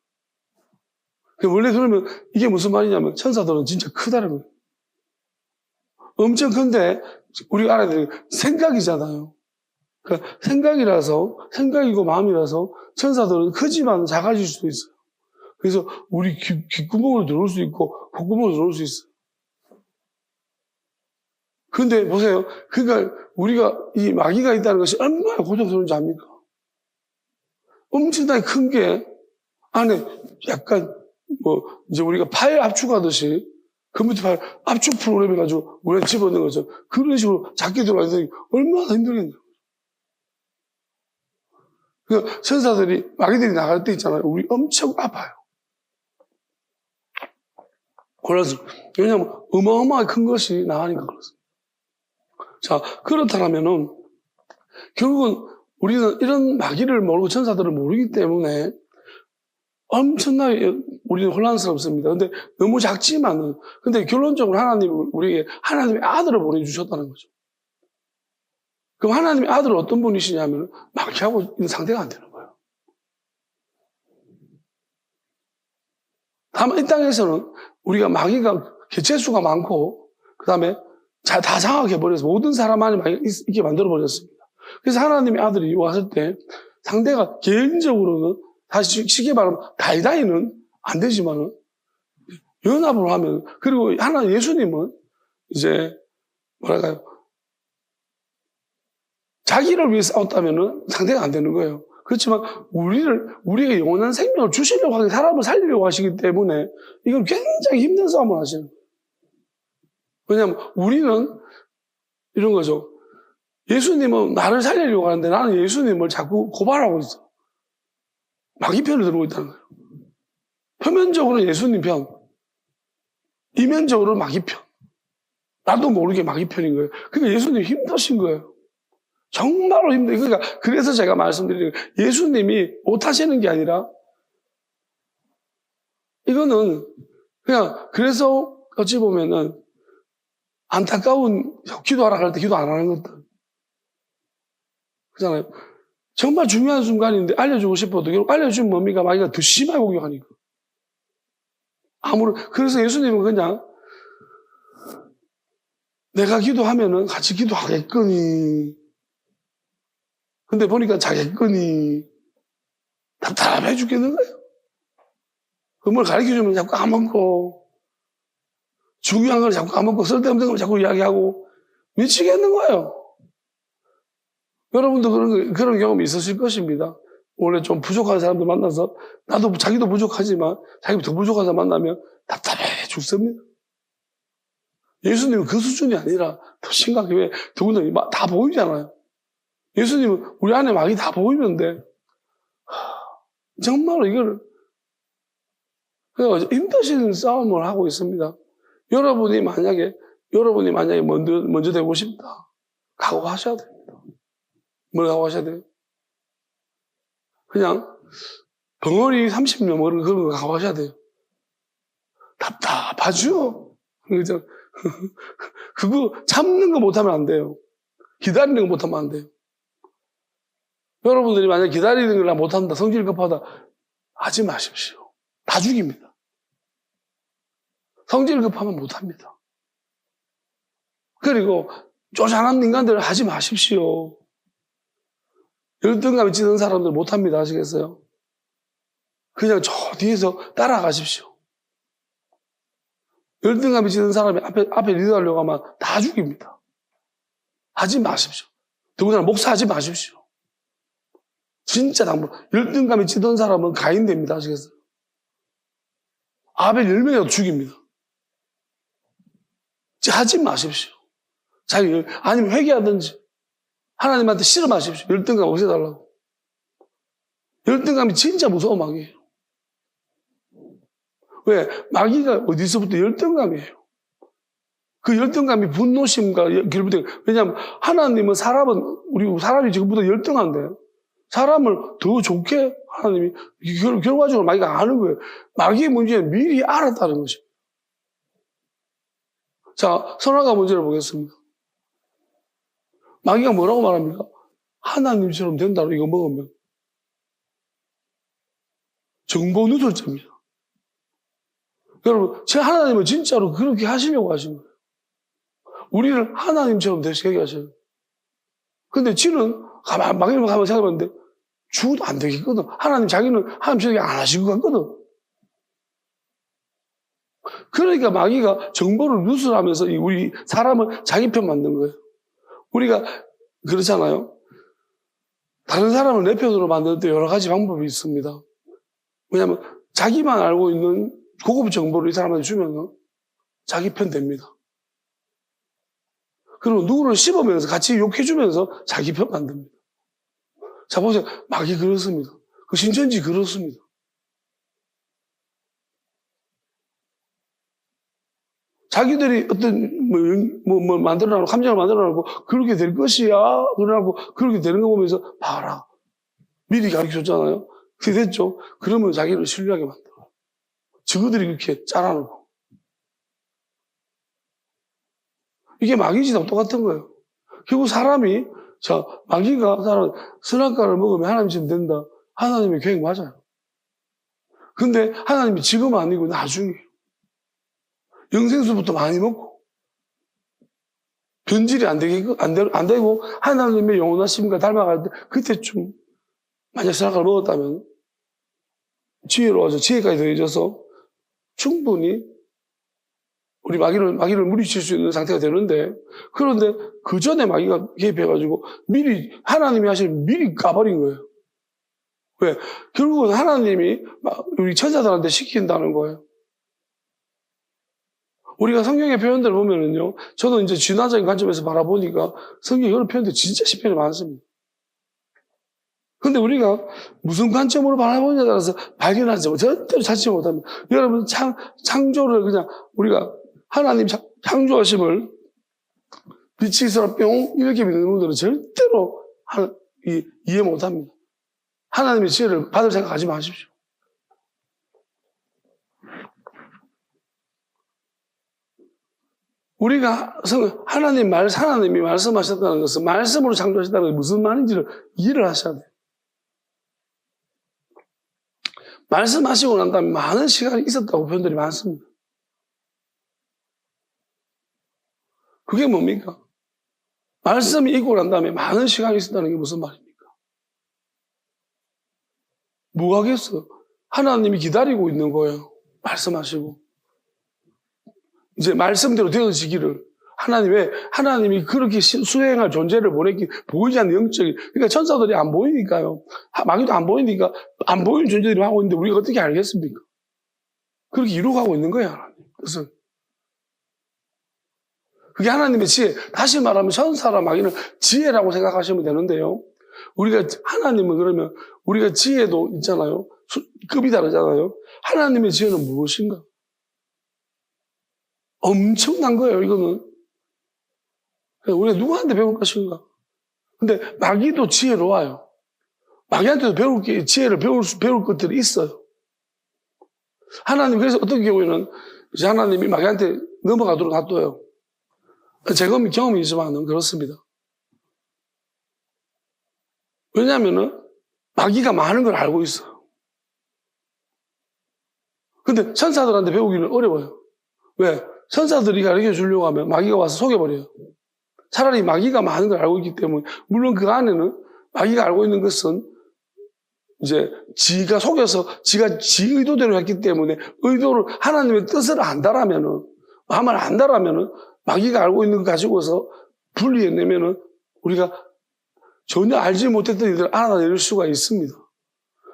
원래 그러면 이게 무슨 말이냐면 천사들은 진짜 크다는 거예요. 엄청 큰데 우리가 알아야 되는 게 생각이잖아요. 그러니까 생각이고 마음이라서 천사들은 크지만 작아질 수도 있어요. 그래서 우리 귓구멍으로 들어올 수 있고 콧구멍으로 들어올 수 있어요. 그런데 보세요. 그러니까 우리가 이 마귀가 있다는 것이 얼마나 고통스러운지 압니까? 엄청나게 큰 게 안에 약간 이제 우리가 파일 압축하듯이 컴퓨터 파일 압축 프로그램 해가지고 우리가 집어넣는 거죠. 그런 식으로 작게 들어가니 얼마나 힘들겠냐. 그러니까 천사들이 마귀들이 나갈 때 있잖아요. 우리 엄청 아파요. 그래서 왜냐하면 어마어마하게 큰 것이 나가니까 그렇습니다. 자, 그렇다면은 결국은 우리는 이런 마귀를 모르고 천사들을 모르기 때문에 엄청나게 우리는 혼란스럽습니다. 근데 너무 작지만은 근데 결론적으로 하나님은 우리에게 하나님의 아들을 보내주셨다는 거죠. 그럼 하나님의 아들은 어떤 분이시냐면 마귀하고 있는 상대가 안 되는 거예요. 다만 이 땅에서는 우리가 마귀가 개체수가 많고 그 다음에 다 장악해버려서 모든 사람 안에 마귀가 있게 만들어버렸습니다. 그래서 하나님의 아들이 왔을 때 상대가 개인적으로는 다시 쉽게 말하면 다이다이는 안 되지만은 연합을 하면 그리고 예수님은 이제 뭐랄까요 자기를 위해 싸웠다면은 상대가 안 되는 거예요. 그렇지만 우리에게 영원한 생명을 주시려고 하기 사람을 살리려고 하시기 때문에 이건 굉장히 힘든 싸움을 하시는 거예요. 왜냐하면 우리는 이런 거죠. 예수님은 나를 살리려고 하는데 나는 예수님을 자꾸 고발하고 있어. 마귀 편을 들고 있다는 거예요. 표면적으로는 예수님 편, 이면적으로는 마귀 편. 나도 모르게 마귀 편인 거예요. 그러니까 예수님 힘드신 거예요. 정말로 힘들어요. 그러니까 그래서 제가 말씀드리는 거예요. 예수님이 못하시는 게 아니라 이거는 그냥 그래서 어찌 보면은 안타까운 기도하라 할 때 기도 안 하는 것들. 그렇잖아요. 정말 중요한 순간인데 알려주고 싶어도 결국 알려주면 뭡니까? 마귀가 더 심하게 공격하니까. 그래서 예수님은 그냥 내가 기도하면은 같이 기도하겠거니. 근데 보니까 자겠거니. 답답해 죽겠는 거예요. 그걸 가르쳐주면 자꾸 까먹고, 중요한 걸 자꾸 까먹고, 쓸데없는 걸 자꾸 이야기하고, 미치겠는 거예요. 여러분도 그런 경험이 있으실 것입니다. 원래 좀 부족한 사람들 만나서, 자기도 부족하지만, 자기도 더 부족한 사람 만나면 답답해 죽습니다. 예수님은 그 수준이 아니라 더 심각해. 왜? 더군다나 다 보이잖아요. 예수님은 우리 안에 마귀 다 보이는데, 정말로 이거를, 힘드신 싸움을 하고 있습니다. 여러분이 만약에 먼저 되고 싶다. 각오하셔야 됩니다. 뭘 각오하셔야 돼요? 그냥, 덩어리 30년 그런 거 각오하셔야 돼요. 답답하죠? 그죠? 그거 참는 거 못하면 안 돼요. 기다리는 거 못하면 안 돼요. 여러분들이 만약 기다리는 걸 못한다, 성질 급하다, 하지 마십시오. 다 죽입니다. 성질 급하면 못합니다. 그리고 쪼잔한 인간들을 하지 마십시오. 열등감이 찌는 사람들 못합니다. 아시겠어요? 그냥 저 뒤에서 따라가십시오. 열등감이 찌든 사람이 앞에 리더하려고 하면 다 죽입니다. 하지 마십시오. 더군다나 목사하지 마십시오. 진짜 열등감이 찌든 사람은 가인됩니다. 아시겠어요? 아벨 10명이라도 죽입니다. 하지 마십시오. 아니면 회개하든지 하나님한테 실험하십시오. 열등감 없애달라고. 열등감이 진짜 무서운 마귀예요. 왜? 마귀가 어디서부터 열등감이에요. 그 열등감이 분노심과 결부돼요. 왜냐하면 하나님은 사람이 지금부터 열등한데요. 사람을 더 좋게 하나님이 결과적으로 마귀가 아는 거예요. 마귀의 문제는 미리 알았다는 것입니다. 자, 선악과 문제를 보겠습니다. 마귀가 뭐라고 말합니까? 하나님처럼 된다고 이거 먹으면. 정보 누설자입니다. 여러분, 제 하나님은 진짜로 그렇게 하시려고 하신 거예요. 우리를 하나님처럼 되시게 하셔요. 근데 지는 마귀를 한번 생각해봤는데 죽어도 안 되겠거든. 자기는 하나님처럼 안 하신 것 같거든. 그러니까 마귀가 정보를 누설하면서 우리 사람을 자기 편 만든 거예요. 우리가 그렇잖아요. 다른 사람을 내 편으로 만들 때 여러 가지 방법이 있습니다. 왜냐하면 자기만 알고 있는 고급 정보를 이 사람한테 주면 자기 편 됩니다. 그리고 누구를 씹으면서 같이 욕해주면서 자기 편 만듭니다. 자, 보세요. 마귀 그렇습니다. 그 신천지 그렇습니다. 자기들이 어떤 뭐 만들어놔고 감정을 만들어놔고 그렇게 될 것이야 그러고 그렇게 되는 거 보면서 봐라. 미리 가르쳐줬잖아요. 그게 됐죠. 그러면 자기를 신뢰하게 만들어요. 저들이 그렇게 짜라놓고. 이게 마귀지랑 똑같은 거예요. 결국 사람이 마귀가 선악과를 먹으면 하나님처럼 된다. 하나님의 계획 맞아요. 근데 하나님이 지금 아니고 나중에 영생수부터 많이 먹고 변질이 안 되고 하나님의 영원하심과 닮아갈 때 그때쯤 만약 선악과를 먹었다면 지혜로워서 지혜까지 더해져서 충분히 우리 마귀를 물리칠 수 있는 상태가 되는데, 그런데 그 전에 마귀가 개입해가지고 하나님이 하시는 미리 까버린 거예요. 왜? 결국은 하나님이 우리 천사들한테 시킨다는 거예요. 우리가 성경의 표현들을 보면은요, 저도 이제 진화적인 관점에서 바라보니까 성경에 이런 표현들 진짜 시편이 많습니다. 근데 우리가 무슨 관점으로 바라보느냐에 따라서 발견하지 절대로 찾지 못합니다. 여러분, 창조를 그냥 우리가 하나님 창조하심을 빛이 있어라 뿅 이렇게 믿는 분들은 절대로 이해 못합니다. 하나님의 지혜를 받을 생각하지 마십시오. 우리가 하나님이 말씀하셨다는 것은 말씀으로 창조하셨다는 것이 무슨 말인지를 이해를 하셔야 돼요. 말씀하시고 난 다음에 많은 시간이 있었다고 표현들이 많습니다. 그게 뭡니까? 말씀이 있고 난 다음에 많은 시간이 있었다는 게 무슨 말입니까? 뭐 하겠어? 하나님이 기다리고 있는 거예요. 말씀하시고. 이제 말씀대로 되어지기를. 하나님이 그렇게 수행할 존재를 보이지 않는 영적인, 그러니까 천사들이 안 보이니까요. 마귀도 안 보이니까, 안 보이는 존재들이 하고 있는데 우리가 어떻게 알겠습니까? 그렇게 이루어가고 있는 거예요, 하나님. 그래서 그게 하나님의 지혜. 다시 말하면 천사라 마귀는 지혜라고 생각하시면 되는데요. 하나님은 그러면 우리가 지혜도 있잖아요. 급이 다르잖아요. 하나님의 지혜는 무엇인가? 엄청난 거예요, 이거는. 우리가 누구한테 배울 것인가? 근데 마귀도 지혜로워요. 마귀한테도 지혜를 배울 것들이 있어요. 하나님, 그래서 어떤 경우에는 이제 하나님이 마귀한테 넘어가도록 놔둬요. 제가 경험이 있지만은 그렇습니다. 왜냐면은 마귀가 많은 걸 알고 있어요. 근데 천사들한테 배우기는 어려워요. 왜? 천사들이 가르쳐 주려고 하면 마귀가 와서 속여버려요. 차라리 마귀가 많은 걸 알고 있기 때문에, 물론 그 안에는 마귀가 알고 있는 것은 이제 지가 속여서 지가 지 의도대로 했기 때문에 하나님의 뜻을 안다라면은 마음을 안다라면은 마귀가 알고 있는 거 가지고서 분리해내면은 우리가 전혀 알지 못했던 일들을 알아낼 수가 있습니다.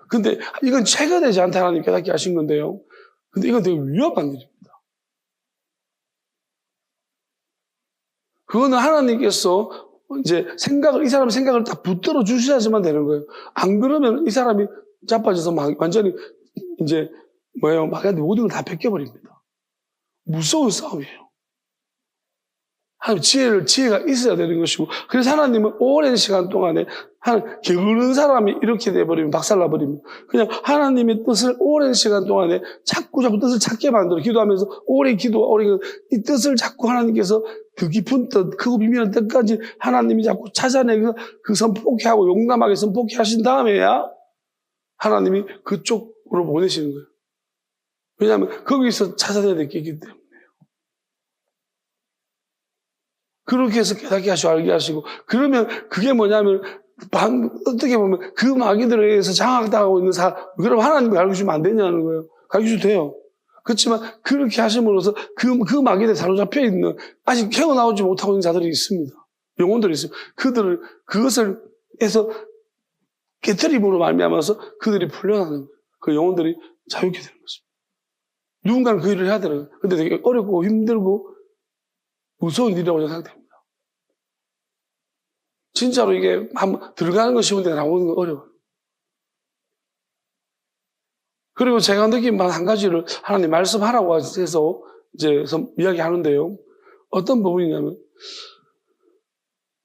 근데 이건 죄가 되지 않다 하나님 깨닫게 하신 건데요. 근데 이건 되게 위험한 일입니다. 그거는 하나님께서 이제 이 사람 생각을 다 붙들어 주셔야지만 되는 거예요. 안 그러면 이 사람이 자빠져서 완전히 이제 마귀한테 모든 걸 다 뺏겨버립니다. 무서운 싸움이에요. 하나님 지혜가 있어야 되는 것이고, 그래서 하나님은 오랜 시간 동안에 게으른 사람이 이렇게 돼버리면 박살나버립니다. 그냥 하나님의 뜻을 오랜 시간 동안에 자꾸 뜻을 찾게 만들어 기도하면서 이 뜻을 자꾸 하나님께서 그 깊은 뜻, 크고 비밀한 뜻까지 하나님이 자꾸 찾아내서 그 선포케 하고 용감하게 선포케 하신 다음에야 하나님이 그쪽으로 보내시는 거예요. 왜냐하면 거기서 찾아내야 될 게 있기 때문에. 그렇게 해서 깨닫게 하시고 알게 하시고, 그러면 그게 뭐냐면 어떻게 보면 그 마귀들에 의해서 장악당하고 있는 그럼 하나님이 가르쳐주면 안 되냐는 거예요. 가르쳐도 돼요. 그렇지만 그렇게 하심으로써 그 마귀들에 사로잡혀 있는, 아직 헤어나오지 못하고 있는 자들이 있습니다. 영혼들이 있어요. 그것을 해서 깨트림으로 말미암아서 그들이 풀려나는 거예요. 그 영혼들이 자유케 되는 것입니다. 누군가는 그 일을 해야 되는 거예요. 근데 되게 어렵고 힘들고 무서운 일이라고 생각됩니다. 진짜로 이게 한번 들어가는 건 쉬운데 나오는 건 어려워요. 그리고 제가 느낀 한 가지를 하나님 말씀하라고 해서 이제 이야기하는데요. 어떤 부분이냐면,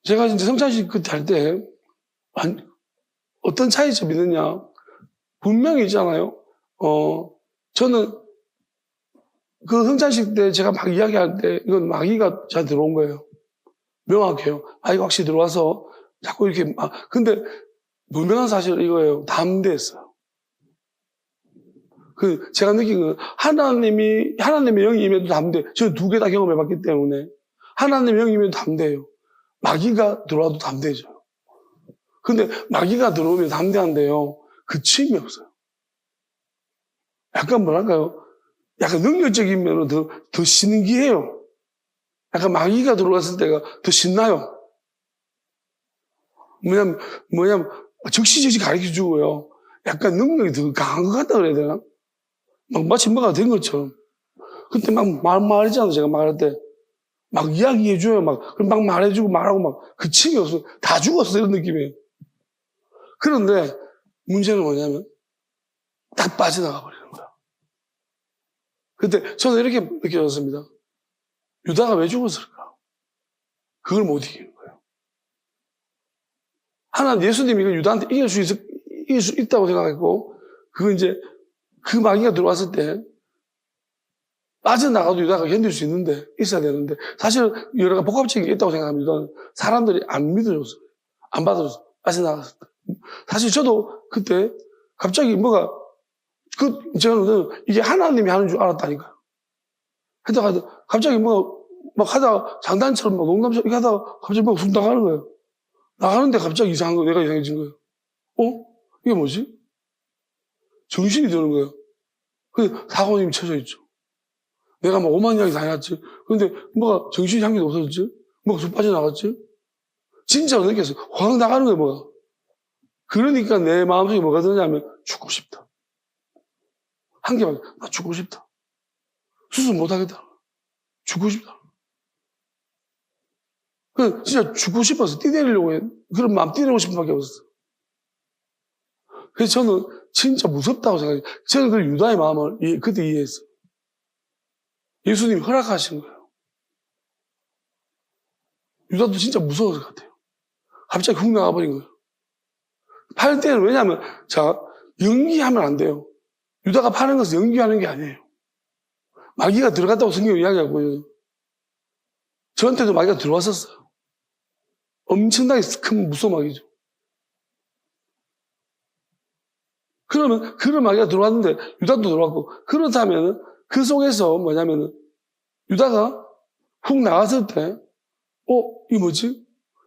제가 이제 성찬식 그때 할 때 어떤 차이점이 있느냐. 분명히 있잖아요. 저는 그 성찬식 때 제가 막 이야기할 때 이건 마귀가 저한테 들어온 거예요. 명확해요. 마귀가 확실히 들어와서 자꾸 이렇게 근데 분명한 사실은 이거예요. 담대했어요. 제가 느낀 건 하나님의 영이 임해도 담대. 저는 두 개 다 경험해봤기 때문에 하나님의 영이 임해도 담대해요. 마귀가 들어와도 담대해져요. 근데 마귀가 들어오면 담대한데요. 그침이 없어요. 약간 뭐랄까요? 약간 능력적인 면은 더 신기해요. 약간 마귀가 들어왔을 때가 더 신나요. 뭐냐면, 즉시 가르쳐 주고요. 약간 능력이 더 강한 것 같다 그래야 되나? 마치 뭐가 된 것처럼. 그때 말이잖아요. 제가 말할 때. 막 이야기해줘요. 그럼 말해주고 말하고 그침이 없어요. 다 죽었어. 이런 느낌이에요. 그런데 문제는 뭐냐면, 다 빠져나가 버리는 거야. 그때 저는 이렇게 느껴졌습니다. 유다가 왜 죽었을까? 그걸 못 이기는 거예요. 예수님이 유다한테 이길 수 있다고 생각했고, 그건 이제 그 마귀가 들어왔을 때 빠져나가도 유다가 견딜 수 있어야 되는데, 사실 여러 가지 복합적인 게 있다고 생각합니다. 사람들이 안 믿어줬어요. 안 받아줬어요. 빠져나갔을 때. 사실 저도 그때 갑자기 저는 이게 하나님이 하는 줄 알았다니까요. 하다가 갑자기 하다가 장난처럼 농담처럼 이렇게 하다가 갑자기 쑥 나가는 거예요. 나가는데 갑자기 이상한 거, 내가 이상해진 거예요. 이게 뭐지? 정신이 드는 거예요. 근데 사고님이 쳐져 있죠. 내가 오만 이야기 다 해놨지. 근데 정신이 한 개도 없어졌지? 쑥 빠져나갔지? 진짜로 느꼈어요. 확 나가는 거예요, 뭐가. 그러니까 내 마음속에 뭐가 드냐면, 죽고 싶다. 한 개만, 나 죽고 싶다. 수술 못 하겠다. 죽고 싶다. 진짜 죽고 싶어서 뛰내리려고 해. 그런 마음 뛰내리고 싶은 밖에 없었어요. 그래서 저는 진짜 무섭다고 생각해요. 저는 그 유다의 마음을 그때 이해했어요. 예수님이 허락하신 거예요. 유다도 진짜 무서웠을 것 같아요. 갑자기 훅 나가버린 거예요. 팔 때는 왜냐하면, 연기하면 안 돼요. 유다가 파는 것은 연기하는 게 아니에요. 마귀가 들어갔다고 성경이 이야기하고요. 저한테도 마귀가 들어왔었어요. 엄청나게 큰 무서운 마귀죠. 그러면 그런 마귀가 들어왔는데 유다도 들어왔고, 그렇다면 그 속에서 유다가 훅 나갔을 때 이게 뭐지?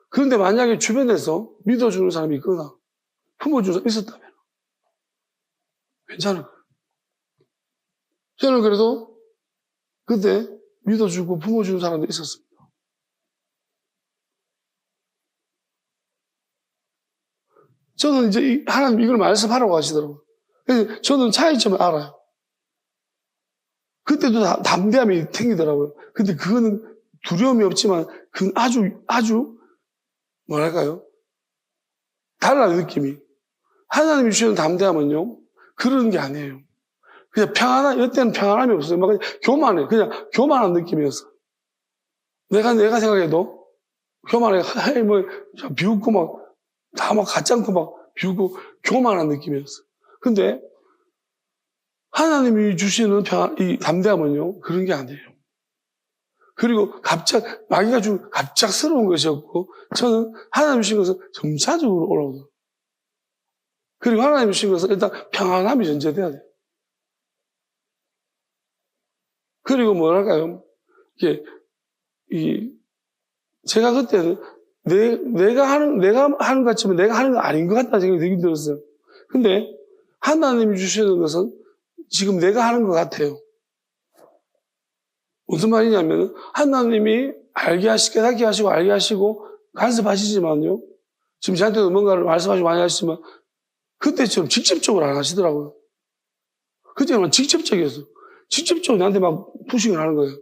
그런데 만약에 주변에서 믿어주는 사람이 있거나 품어주는 사람이 있었다면 괜찮을 거예요. 저는 그래도 그때 믿어주고 품어주는 사람도 있었습니다. 저는 이제 하나님 이걸 말씀하라고 하시더라고요. 그래서 저는 차이점을 알아요. 그때도 담대함이 생기더라고요. 근데 그거는 두려움이 없지만 그건 아주 뭐랄까요? 달라요, 느낌이. 하나님이 주시는 담대함은요, 그런 게 아니에요. 그냥 이때는 평안함이 없어요. 막 그냥 교만한 느낌이었어. 내가 생각해도 교만해, 비웃고 다 갖지 않고 비웃고 교만한 느낌이었어. 근데 하나님이 주시는 이 담대함은요, 그런 게 아니에요. 그리고 마귀가 준 갑작스러운 것이었고, 저는 하나님 주신 것은 점차적으로 올라오더라고요. 그리고 하나님 주신 것은 일단 평안함이 전제돼야 돼요. 그리고 뭐랄까요? 제가 그때는 내가 하는 것 같지만 내가 하는 거 아닌 것 같다는 생각이 되게 들었어요. 근데 하나님이 주시는 것은 지금 내가 하는 것 같아요. 무슨 말이냐면 하나님이 깨닫게 하시고 알게 하시고 간섭하시지만요. 지금 저한테도 뭔가를 말씀하시고 많이 하시지만 그때처럼 직접적으로 안 하시더라고요. 그때는 직접적이었어. 직접적으로 나한테 막 푸싱을 하는 거예요.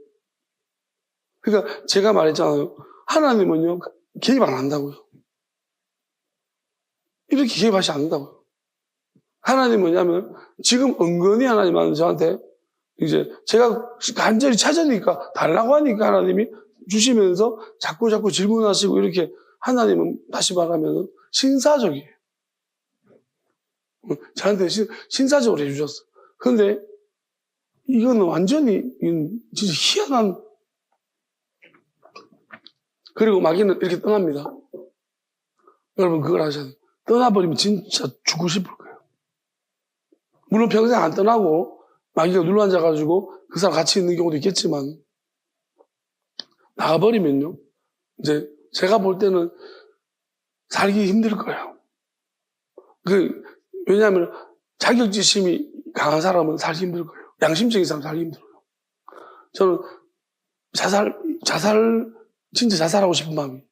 그러니까 제가 말했잖아요. 하나님은요 개입 안 한다고요. 이렇게 개입하지 않는다고요. 하나님은 뭐냐면 지금 은근히 하나님은 저한테 이제 제가 간절히 찾으니까 달라고 하니까 하나님이 주시면서 자꾸 질문하시고 이렇게 하나님은 다시 말하면 신사적이에요. 저한테 신사적으로 해주셨어. 그런데 이거는 완전히 진짜 희한한. 그리고 마귀는 이렇게 떠납니다. 여러분 그걸 아셔야 돼요. 떠나버리면 진짜 죽고 싶을 거예요. 물론 평생 안 떠나고 마귀가 눌러앉아가지고 그 사람 같이 있는 경우도 있겠지만 나가버리면요. 이제 제가 볼 때는 살기 힘들 거예요. 왜냐하면 자격지심이 강한 사람은 살기 힘들 거예요. 양심적인 사람은 살기 힘들어요. 저는 진짜 자살하고 싶은 마음이.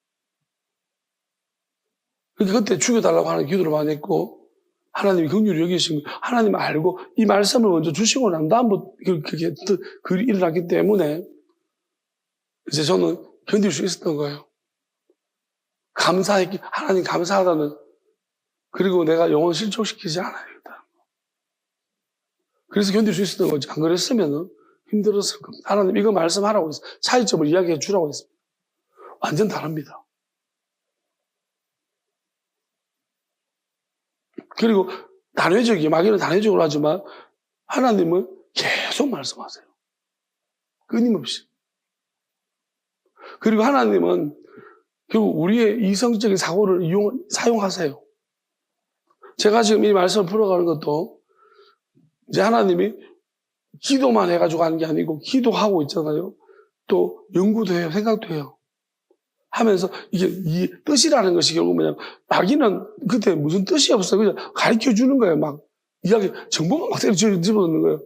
그러니까 그때 죽여달라고 하는 기도를 많이 했고, 하나님이 긍휼히 여기신 거, 하나님 알고, 이 말씀을 먼저 주시고 난 다음부터 그게 일어났기 때문에, 이제 저는 견딜 수 있었던 거예요. 하나님 감사하다는, 그리고 내가 영혼 실족시키지 않아요. 그래서 견딜 수 있었던 거지. 안 그랬으면 힘들었을 겁니다. 하나님 이거 말씀하라고 했어요. 차이점을 이야기해 주라고 했습니다. 완전 다릅니다. 그리고 마귀는 단회적으로 하지만 하나님은 계속 말씀하세요. 끊임없이. 그리고 하나님은 결국 우리의 이성적인 사고를 사용하세요. 제가 지금 이 말씀을 풀어가는 것도 이제 하나님이 기도만 해가지고 하는 게 아니고 기도하고 있잖아요. 또 연구도 해요. 생각도 해요. 하면서 이게 이 뜻이라는 것이 결국 뭐냐면 마귀는 그때 무슨 뜻이 없어. 그냥 가르쳐 주는 거예요. 막 이야기 정보만 막 집어넣는 거예요.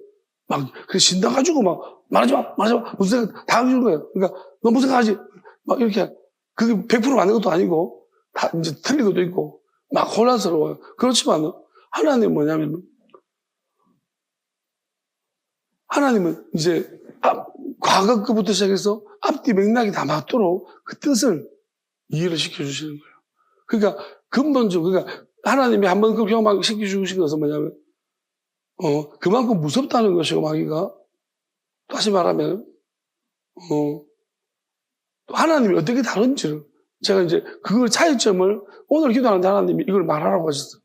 막 그래 신나가지고 막 말하지 마. 무슨 생각 다 해주는 거예요. 그러니까 너 무슨 생각하지? 막 이렇게 그게 100% 맞는 것도 아니고 다 이제 틀린 것도 있고 막 혼란스러워요. 그렇지만 하나님은 뭐냐면 하나님은 이제 과거 것부터 시작해서 앞뒤 맥락이 다 맞도록 그 뜻을 이해를 시켜주시는 거예요. 그러니까 근본적으로, 그러니까 하나님이 한번 그 경험시켜주신 것은 뭐냐면, 그만큼 무섭다는 것이고, 마귀가. 다시 말하면, 하나님이 어떻게 다른지를, 제가 이제 그걸 차이점을, 오늘 기도하는데 하나님이 이걸 말하라고 하셨어요.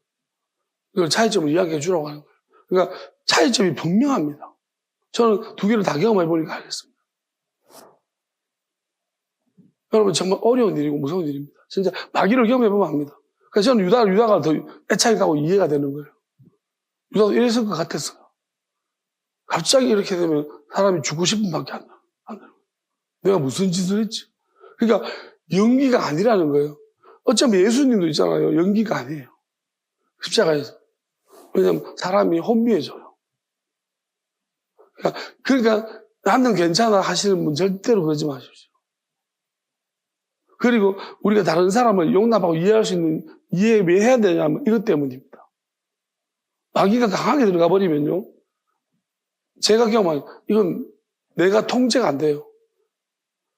이걸 차이점을 이야기해 주라고 하는 거예요. 그러니까 차이점이 분명합니다. 저는 두 개를 다 경험해 보니까 알겠습니다. 여러분 정말 어려운 일이고 무서운 일입니다. 진짜 마귀를 경험해 보면 압니다. 그래서 저는 유다가 더 애착이 가고 이해가 되는 거예요. 유다도 이랬을 것 같았어요. 갑자기 이렇게 되면 사람이 죽고 싶은 밖에 안 나요. 내가 무슨 짓을 했지? 그러니까 연기가 아니라는 거예요. 어쩌면 예수님도 있잖아요. 연기가 아니에요. 십자가에서. 왜냐하면 사람이 혼미해져요. 그러니까 나는 괜찮아 하시는 분 절대로 그러지 마십시오. 그리고 우리가 다른 사람을 용납하고 이해할 수 있는, 이해 왜 해야 되냐면 이것 때문입니다. 마귀가 강하게 들어가 버리면요, 제가 경험한, 이건 내가 통제가 안 돼요.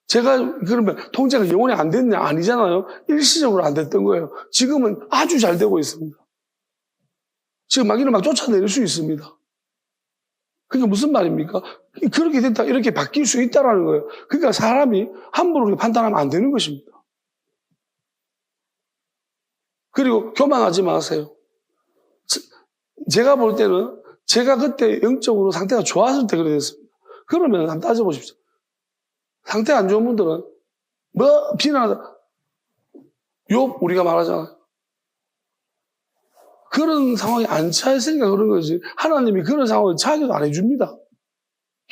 제가 그러면 통제가 영원히 안 됐냐? 아니잖아요. 일시적으로 안 됐던 거예요. 지금은 아주 잘 되고 있습니다. 지금 마귀를 막 쫓아낼 수 있습니다. 그게 무슨 말입니까? 그렇게 됐다, 이렇게 바뀔 수 있다라는 거예요. 그러니까 사람이 함부로 판단하면 안 되는 것입니다. 그리고 교만하지 마세요. 제가 볼 때는 제가 그때 영적으로 상태가 좋았을 때 그랬습니다. 그러면 한번 따져보십시오. 상태가 안 좋은 분들은 뭐 비난하다, 욕 우리가 말하잖아요. 그런 상황이 안 처했으니까 그런 거지. 하나님이 그런 상황을 처하게도 안 해줍니다.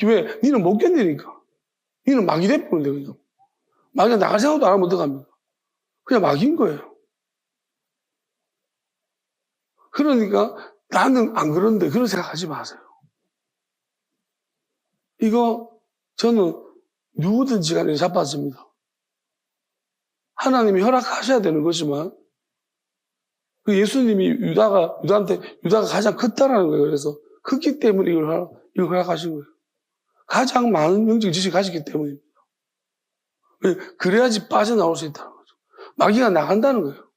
왜? 니는 못 견디니까. 니는 마귀 돼버는데 그냥. 마귀가 나갈 생각도 안 하면 어떡합니까? 그냥 마귀인 거예요. 그러니까 나는 안 그런데 그런 생각하지 마세요. 이거 저는 누구든지 간에 자빠집니다. 하나님이 허락하셔야 되는 거지만, 그 예수님이 유다한테 가장 컸다라는 거예요. 그래서 컸기 때문에 이걸 허락하신 거예요. 가장 많은 영적 지식을 가졌기 때문입니다. 그래야지 빠져나올 수 있다는 거죠. 마귀가 나간다는 거예요.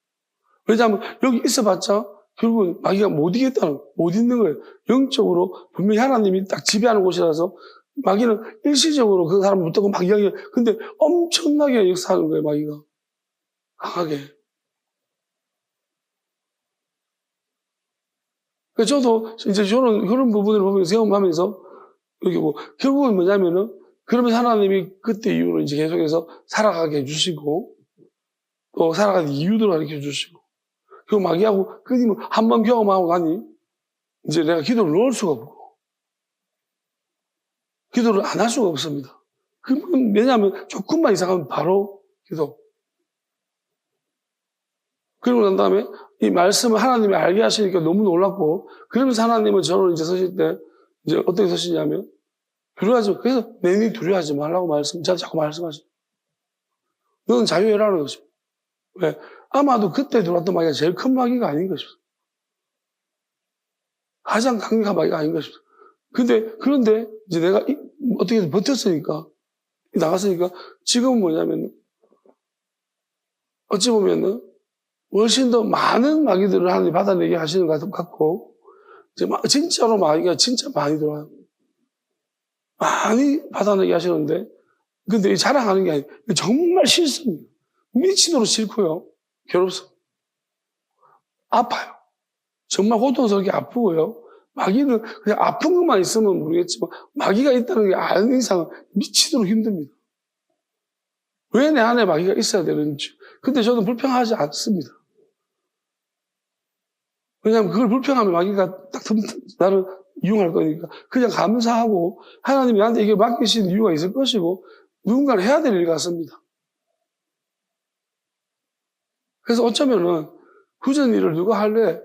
왜냐하면 여기 있어봤자 결국은 마귀가 못 있는 거예요. 영적으로 분명히 하나님이 딱 지배하는 곳이라서 마귀는 일시적으로 그 사람을 붙들고 막 이야기해요. 근데 엄청나게 역사하는 거예요, 마귀가. 강하게. 그래서 저는 그런 부분을 보면서 경험하면서, 여기 결국은 뭐냐면은, 그러면 하나님이 그때 이후로 이제 계속해서 살아가게 해주시고, 또 살아가는 이유도 가르쳐 주시고, 그리고 마귀하고 끊임을 한 번 경험하고 나니, 이제 내가 기도를 넣을 수가 없고, 기도를 안 할 수가 없습니다. 왜냐하면 조금만 이상하면 바로 기도. 그러고 난 다음에 이 말씀을 하나님이 알게 하시니까 너무 놀랐고, 그러면서 하나님은 저를 이제 서실 때, 이제 어떻게 서시냐면, 두려워하지, 그래서 내니 두려워하지 말라고 자꾸 말씀하시죠. 너는 자유해라는 것입니다. 왜? 아마도 그때 들어왔던 마귀가 제일 큰 마귀가 아닌 것입니다. 가장 강력한 마귀가 아닌 것입니다. 그런데 이제 내가 어떻게든 버텼으니까, 나갔으니까, 지금은 뭐냐면, 어찌 보면은, 훨씬 더 많은 마귀들을 하나님이 받아내게 하시는 것 같고, 이제 진짜로 마귀가 진짜 많이 들어와요. 많이 받아내게 하시는데, 근데 자랑하는 게 아니에요. 정말 싫습니다. 미치도록 싫고요. 괴롭습니다. 아파요. 정말 고통스럽게 아프고요. 마귀는 그냥 아픈 것만 있으면 모르겠지만, 마귀가 있다는 게 아는 이상은 미치도록 힘듭니다. 왜 내 안에 마귀가 있어야 되는지. 근데 저는 불평하지 않습니다. 왜냐하면 그걸 불평하면 마귀가 딱 나를 이용할 거니까 그냥 감사하고 하나님이 나한테 이게 맡기신 이유가 있을 것이고 누군가를 해야 될 일 같습니다. 그래서 어쩌면은 굳은 일을 누가 할래?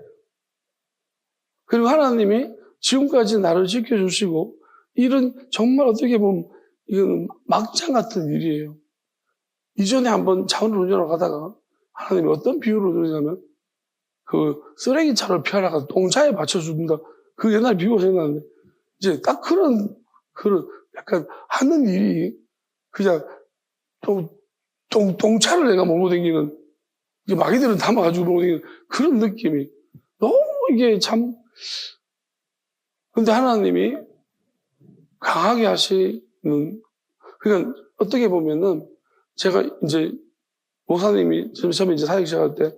그리고 하나님이 지금까지 나를 지켜주시고 일은 정말 어떻게 보면 이건 막장 같은 일이에요. 이전에 한번 차원을 운전하러 가다가 하나님이 어떤 비유를 들으냐면 그 쓰레기차를 피하다가 똥차에 받쳐준다. 그 옛날 비유가 생각나는데 이제 딱 그런 약간 하는 일이 그냥 똥차를 내가 몰고 다니는, 마귀들은 담아가지고 몰고 다니는 그런 느낌이 너무 이게 참. 근데 하나님이 강하게 하시는, 그러니까 어떻게 보면은 제가 이제 목사님이 처음에 이제 사역 시작할 때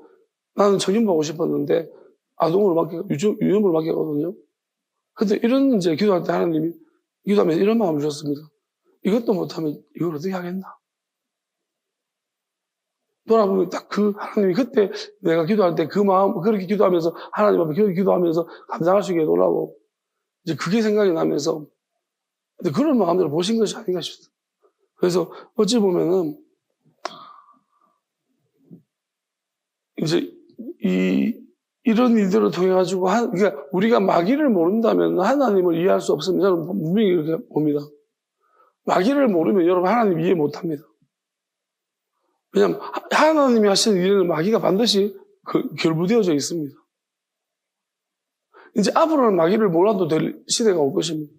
나는 청년보고 싶었는데 아동으로 유년으로 맡겼거든요. 근데 이런 이제 기도할 때 하나님이 기도하면서 이런 마음을 주셨습니다. 이것도 못하면 이걸 어떻게 하겠나? 돌아보면 딱 하나님이 그때 내가 기도할 때 그 마음, 그렇게 기도하면서 하나님 앞에 기도하면서 감상할 수 있게 해달라고 이제 그게 생각이 나면서, 근데 그런 마음대로 보신 것이 아닌가 싶습니다. 그래서 어찌 보면은 이제 이런 일들을 통해가지고, 그러니까 우리가 마귀를 모른다면 하나님을 이해할 수 없습니다. 저는 분명히 이렇게 봅니다. 마귀를 모르면 여러분 하나님 이해 못합니다. 왜냐하면 하나님이 하시는 일에는 마귀가 반드시 결부되어져 있습니다. 이제 앞으로는 마귀를 몰아도 될 시대가 올 것입니다.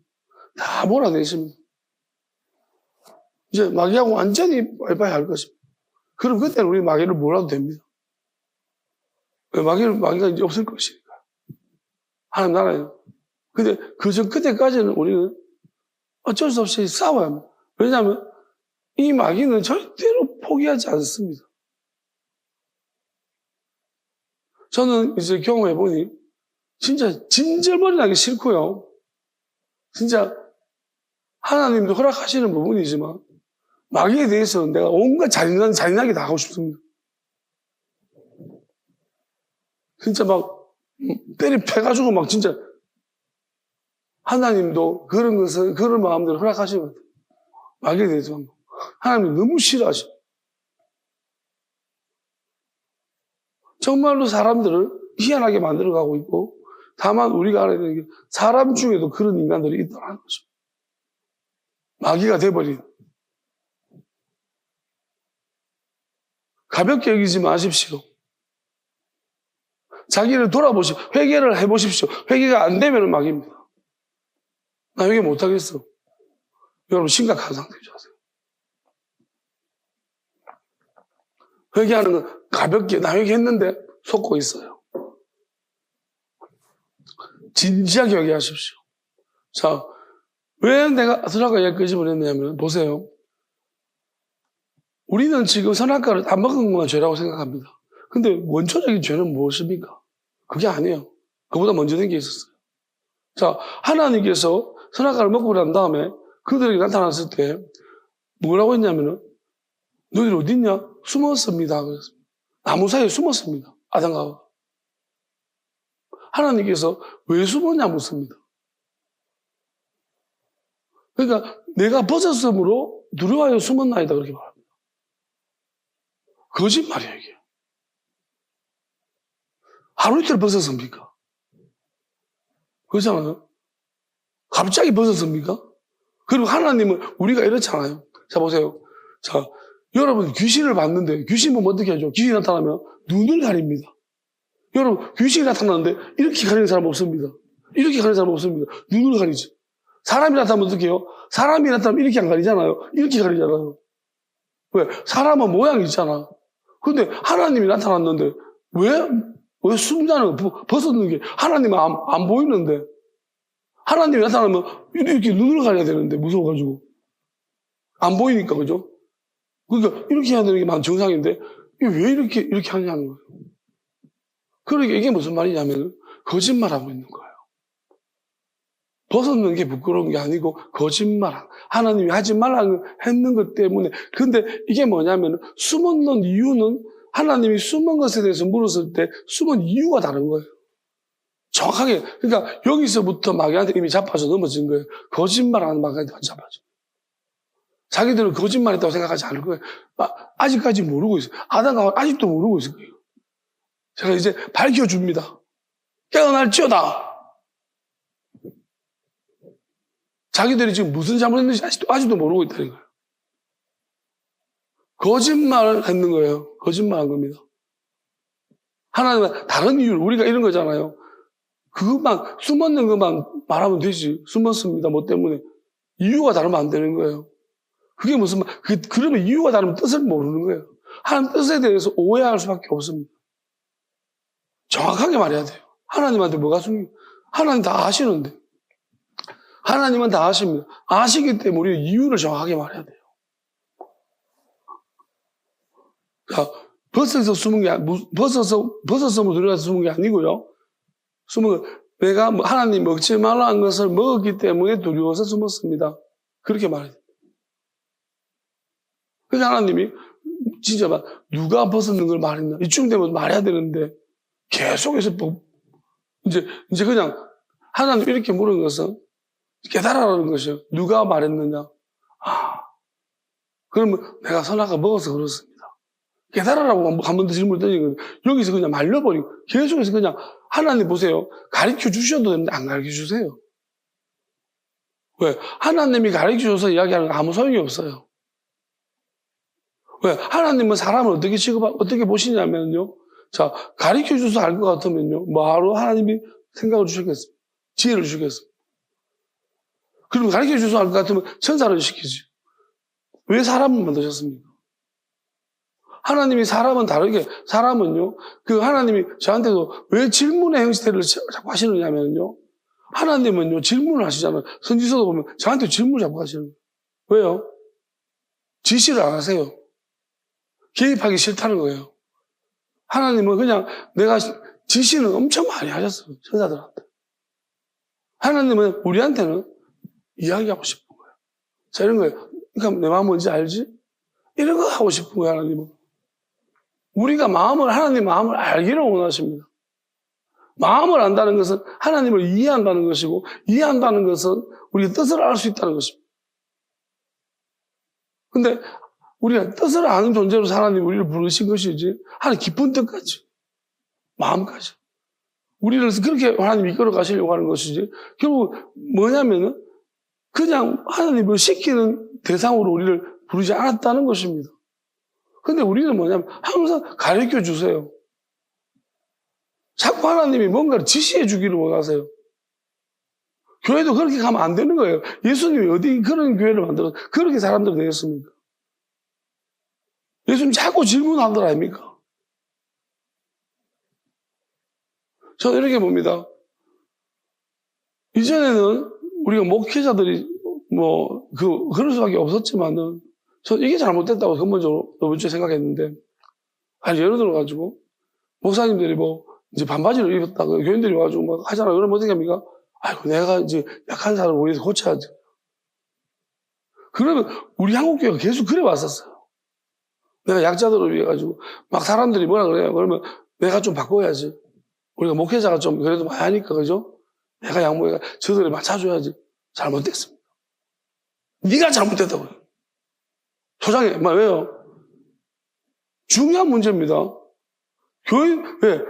다 몰아내십니다. 이제 마귀하고 완전히 바이바이 할 것입니다. 그럼 그때는 우리 마귀를 몰아도 됩니다. 마귀가 이제 없을 것이니까. 하나님 나라에는. 근데 그때까지는 우리는 어쩔 수 없이 싸워야 합니다. 왜냐하면 이 마귀는 절대로 포기하지 않습니다. 저는 이제 경험해보니 진짜 진절머리 나기 싫고요. 진짜 하나님도 허락하시는 부분이지만 마귀에 대해서는 내가 온갖 잔인하게 다 하고 싶습니다. 진짜 막 때리 패가지고 막 진짜 하나님도 그런 마음대로 허락하시는 것 같아요. 마귀에 대해서 하나님이 너무 싫어하셔. 정말로 사람들을 희한하게 만들어가고 있고, 다만 우리가 알아야 되는 게 사람 중에도 그런 인간들이 있다는 거죠. 마귀가 돼버린. 가볍게 여기지 마십시오. 자기를 돌아보시고 회개를 해보십시오. 회개가 안 되면 마귀입니다. 나 회개 못하겠어. 여러분 심각한 상태죠. 회개하는 건 가볍게 나 회개했는데 속고 있어요. 진지하게 회개하십시오. 자, 왜 내가 선악과를 끄집어냈냐면 보세요. 우리는 지금 선악과를 다 먹은 것만 죄라고 생각합니다. 근데 원초적인 죄는 무엇입니까? 그게 아니에요. 그보다 먼저 된 게 있었어요. 자, 하나님께서 선악과를 먹고 난 다음에 그들에게 나타났을 때 뭐라고 했냐면은 너희들 어디 있냐? 숨었습니다. 그랬습니다. 나무 사이에 숨었습니다. 아담과 하와. 하나님께서 왜 숨었냐 묻습니다. 그러니까 내가 벗었으므로 두려워하여 숨었나이다 그렇게 말합니다. 거짓말이에요 이게. 하루 이틀 벗었습니까? 그렇잖아요. 갑자기 벗었습니까? 그리고 하나님은 우리가 이렇잖아요. 자 보세요. 자 여러분 귀신을 봤는데 귀신 보면 어떻게 하죠? 귀신이 나타나면 눈을 가립니다. 여러분 귀신이 나타나는데 이렇게 가리는 사람 없습니다. 이렇게 가리는 사람 없습니다. 눈을 가리지. 사람이 나타나면 어떻게 해요? 사람이 나타나면 이렇게 안 가리잖아요. 이렇게 가리잖아요. 왜? 사람은 모양이 있잖아. 근데 하나님이 나타났는데 왜 숨자는 벗었는 게 하나님은 안 보이는데 하나님이 나타나면 이렇게 눈을 가려야 되는데 무서워가지고 안 보이니까 그죠? 그러니까 이렇게 해야 되는 게 정상인데 왜 이렇게 하냐는 거예요. 그러니까 이게 무슨 말이냐면 거짓말하고 있는 거예요. 벗었는 게 부끄러운 게 아니고 거짓말. 하나님이 하지 말라고 했는 것 때문에. 근데 이게 뭐냐면 숨었는 이유는 하나님이 숨은 것에 대해서 물었을 때 숨은 이유가 다른 거예요. 정확하게. 그러니까 여기서부터 마귀한테 이미 잡아서 넘어진 거예요. 거짓말하는 마귀한테 잡아져. 자기들은 거짓말했다고 생각하지 않을 거예요. 아직까지 모르고 있어요. 아담과 아직도 모르고 있을 거예요. 제가 이제 밝혀줍니다. 깨어날지어다. 자기들이 지금 무슨 잘못했는지 아직도 모르고 있다는 거예요. 거짓말을 했는 거예요. 거짓말한 겁니다. 하나님은 다른 이유를 우리가 이런 거잖아요. 그것만 숨었는 것만 말하면 되지. 숨었습니다. 뭐 때문에 이유가 다르면 안 되는 거예요. 그게 무슨 말? 그러면 이유가 다르면 뜻을 모르는 거예요. 하나님 뜻에 대해서 오해할 수밖에 없습니다. 정확하게 말해야 돼요. 하나님한테 뭐가 숨겨? 하나님 다 아시는데. 하나님은 다 아십니다. 아시기 때문에 우리 이유를 정확하게 말해야 돼요. 자, 벗어서 숨은 게, 벗어서 들어가서 숨은 게 아니고요. 내가 하나님 먹지 말라 한 것을 먹었기 때문에 두려워서 숨었습니다. 그렇게 말해야 돼요. 그러니까 하나님이 진짜 누가 벗었는 걸 말했나? 이쯤 되면 말해야 되는데 계속해서 이제 그냥 하나님 이렇게 물은 것은 깨달아라는 것이요. 누가 말했느냐? 그러면 내가 선악과 먹어서 그렇습니다. 깨달아라고 한 번 더 질문을 던지는 거예요. 여기서 그냥 말려버리고 계속해서 그냥 하나님 보세요. 가르쳐 주셔도 되는데 안 가르쳐 주세요. 왜? 하나님이 가르쳐줘서 이야기하는 거 아무 소용이 없어요. 왜? 하나님은 사람을 어떻게 보시냐면요. 자, 가르쳐줘서 알 것 같으면요. 바로 하나님이 생각을 주셨겠습니다. 지혜를 주셨겠습니다. 그럼 가르쳐줘서 알 것 같으면 천사를 시키지. 왜 사람을 만드셨습니까? 하나님이 사람은 다르게, 사람은요, 그 하나님이 저한테도 왜 질문의 형태를 자꾸 하시느냐면요. 하나님은요, 질문을 하시잖아요. 선지서도 보면 저한테 질문을 자꾸 하시는 거예요. 왜요? 지시를 안 하세요. 개입하기 싫다는 거예요. 하나님은 그냥 내가 지시는 엄청 많이 하셨어요. 천사들한테. 하나님은 우리한테는 이야기하고 싶은 거예요. 자, 이런 거예요. 그러니까 내 마음 뭔지 알지? 이런 거 하고 싶은 거예요, 하나님은. 우리가 하나님 마음을 알기를 원하십니다. 마음을 안다는 것은 하나님을 이해한다는 것이고, 이해한다는 것은 우리가 뜻을 알 수 있다는 것입니다. 근데 우리가 뜻을 아는 존재로 하나님 우리를 부르신 것이지, 하나님 깊은 뜻까지, 마음까지. 우리를 그렇게 하나님 이끌어 가시려고 하는 것이지, 결국 뭐냐면은, 그냥 하나님을 시키는 대상으로 우리를 부르지 않았다는 것입니다. 근데 우리는 뭐냐면 항상 가르쳐 주세요. 자꾸 하나님이 뭔가를 지시해 주기를 원하세요. 교회도 그렇게 가면 안 되는 거예요. 예수님이 어디 그런 교회를 만들어서 그렇게 사람들 되겠습니까? 예수님 자꾸 질문하더라 아닙니까? 저는 이렇게 봅니다. 이전에는 우리가 목회자들이 그럴 수밖에 없었지만은 저는 이게 잘못됐다고 근본적으로 저번 주에 생각했는데, 아니, 예를 들어가지고, 목사님들이 이제 반바지를 입었다가 교인들이 와가지고 하잖아요. 그러면 어떻게 합니까? 아이고, 내가 이제 약한 사람을 위해서 고쳐야지. 그러면 우리 한국교회가 계속 그래 왔었어요. 내가 약자들을 위해 가지고, 막 사람들이 뭐라 그래요? 그러면 내가 좀 바꿔야지. 우리가 목회자가 좀 그래도 많이 하니까, 그죠? 내가 양보해가 저들을 맞춰줘야지. 잘못됐습니다. 네가 잘못됐다고요. 초장에, 왜요? 중요한 문제입니다. 왜?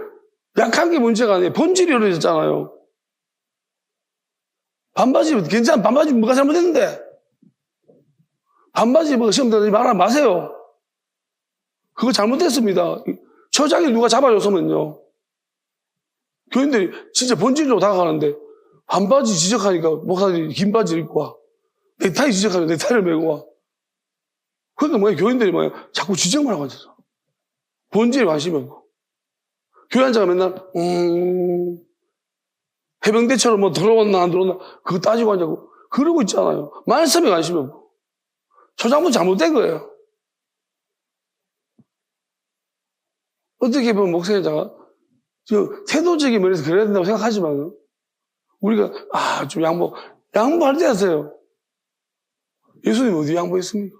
약한 게 문제가 아니에요. 본질이 어려졌잖아요. 반바지, 뭐가 잘못했는데? 반바지 시험 들지 마세요. 그거 잘못됐습니다. 초장에 누가 잡아줬으면요. 교인들이 진짜 본질로 다가가는데, 반바지 지적하니까 목사들이 긴 바지 입고 와. 넥타이 지적하니까 넥타이를 메고 와. 그러니까 교인들이 자꾸 지적만 하고 앉아서. 본질에 관심이 없고. 교회 앉아가 맨날, 해병대처럼 들어왔나 안 들어왔나, 그거 따지고 앉아고. 그러고 있잖아요. 말씀에 관심이 없고. 초장부 잘못된 거예요. 어떻게 보면 목사자가, 태도적인 면에서 그래야 된다고 생각하지만, 우리가, 좀 양보할 때 하세요. 예수님 어디 양보했습니까?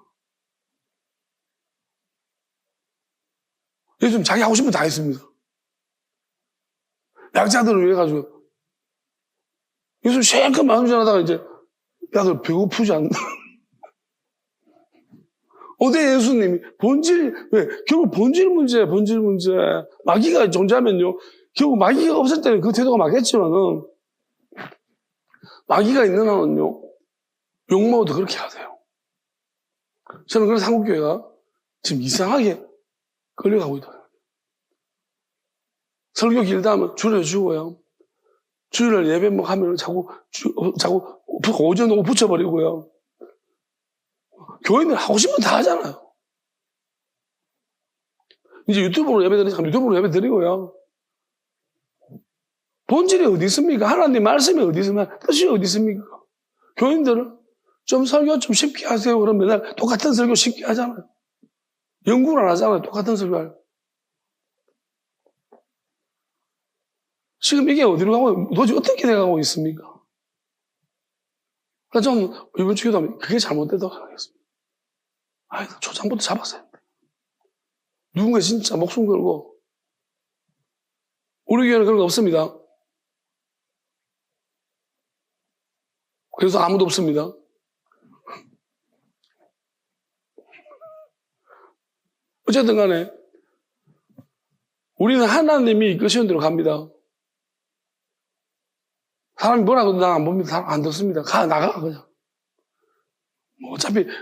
예수님 자기 하고 싶은 거 다 했습니다. 약자들을 위해 가지고. 예수님 실컷 마음 전하다가 이제, 너 배고프지 않나? 어제 예수님이 왜? 결국 본질 문제예요, 본질 문제. 마귀가 존재하면요. 결국 마귀가 없을 때는 그 태도가 맞겠지만은, 마귀가 있는 한은요, 욕먹어도 그렇게 하세요. 저는 그래서 한국교회가 지금 이상하게 끌려가고 있더라고요. 설교 길다 하면 줄여주고요. 주일날 예배 하면 자꾸 오전 오후 붙여버리고요. 교인들 하고 싶은 거 다 하잖아요. 이제 유튜브로 예배 드리니까 유튜브로 예배 드리고요. 본질이 어디 있습니까? 하나님 말씀이 어디 있습니까? 뜻이 어디 있습니까? 교인들은 좀 설교 좀 쉽게 하세요. 그러면 맨날 똑같은 설교 쉽게 하잖아요. 연구를 안 하잖아요. 똑같은 설교를. 지금 이게 어디로 가고, 도대체 어떻게 돼가고 있습니까? 그러니까 좀, 이번 주 기도하면 그게 잘못됐다고 생각했습니다. 초장부터 잡았어야 했는데. 누군가 진짜 목숨 걸고, 우리 교회는 그런 거 없습니다. 그래서 아무도 없습니다. 어쨌든 간에, 우리는 하나님이 이끄시는 대로 갑니다. 사람이 뭐라고 나 안 봅니다. 사람 안 듣습니다. 나가, 그냥. 뭐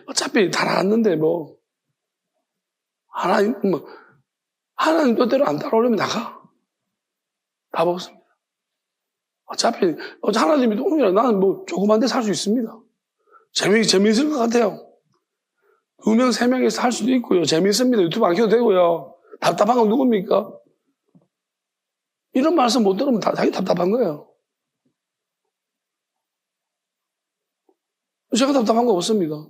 어차피 다 나갔는데 뭐 하나님 뜻대로 안 따라오려면 나가. 답 없습니다. 어차피 하나님이 오면 나는 뭐 조그만 데 살 수 있습니다. 재미있을 것 같아요. 2명, 3명에서 할 수도 있고요. 재미있습니다. 유튜브 안 켜도 되고요. 답답한 건 누굽니까? 이런 말씀 못 들으면 자기 답답한 거예요. 제가 답답한 거 없습니다.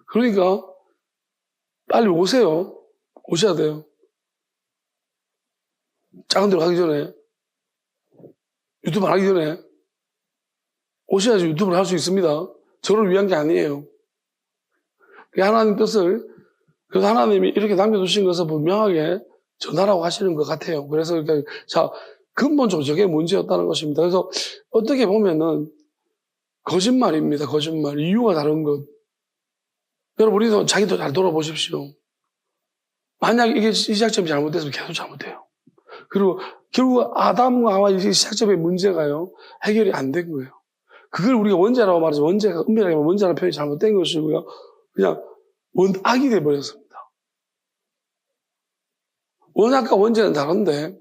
그러니까 빨리 오세요. 오셔야 돼요. 작은 데로 가기 전에, 유튜브 안 하기 전에 오셔야지 유튜브를 할 수 있습니다. 저를 위한 게 아니에요. 하나님 뜻을, 그래서 하나님이 이렇게 남겨두신 것을 분명하게 전하라고 하시는 것 같아요. 그래서 자, 근본적으로 저게 문제였다는 것입니다. 그래서 어떻게 보면은 거짓말입니다. 거짓말. 이유가 다른 것. 여러분, 우리도 자기도 잘 돌아보십시오. 만약 이게 시작점이 잘못됐으면 계속 잘못돼요. 그리고 결국 아담과 하와 이 시작점의 문제가요, 해결이 안 된 거예요. 그걸 우리가 원죄라고 말하죠. 원죄가, 은밀하게 원죄라는 표현이 잘못된 것이고요. 그냥 원악이 돼버렸습니다. 원악과 원죄는 다른데,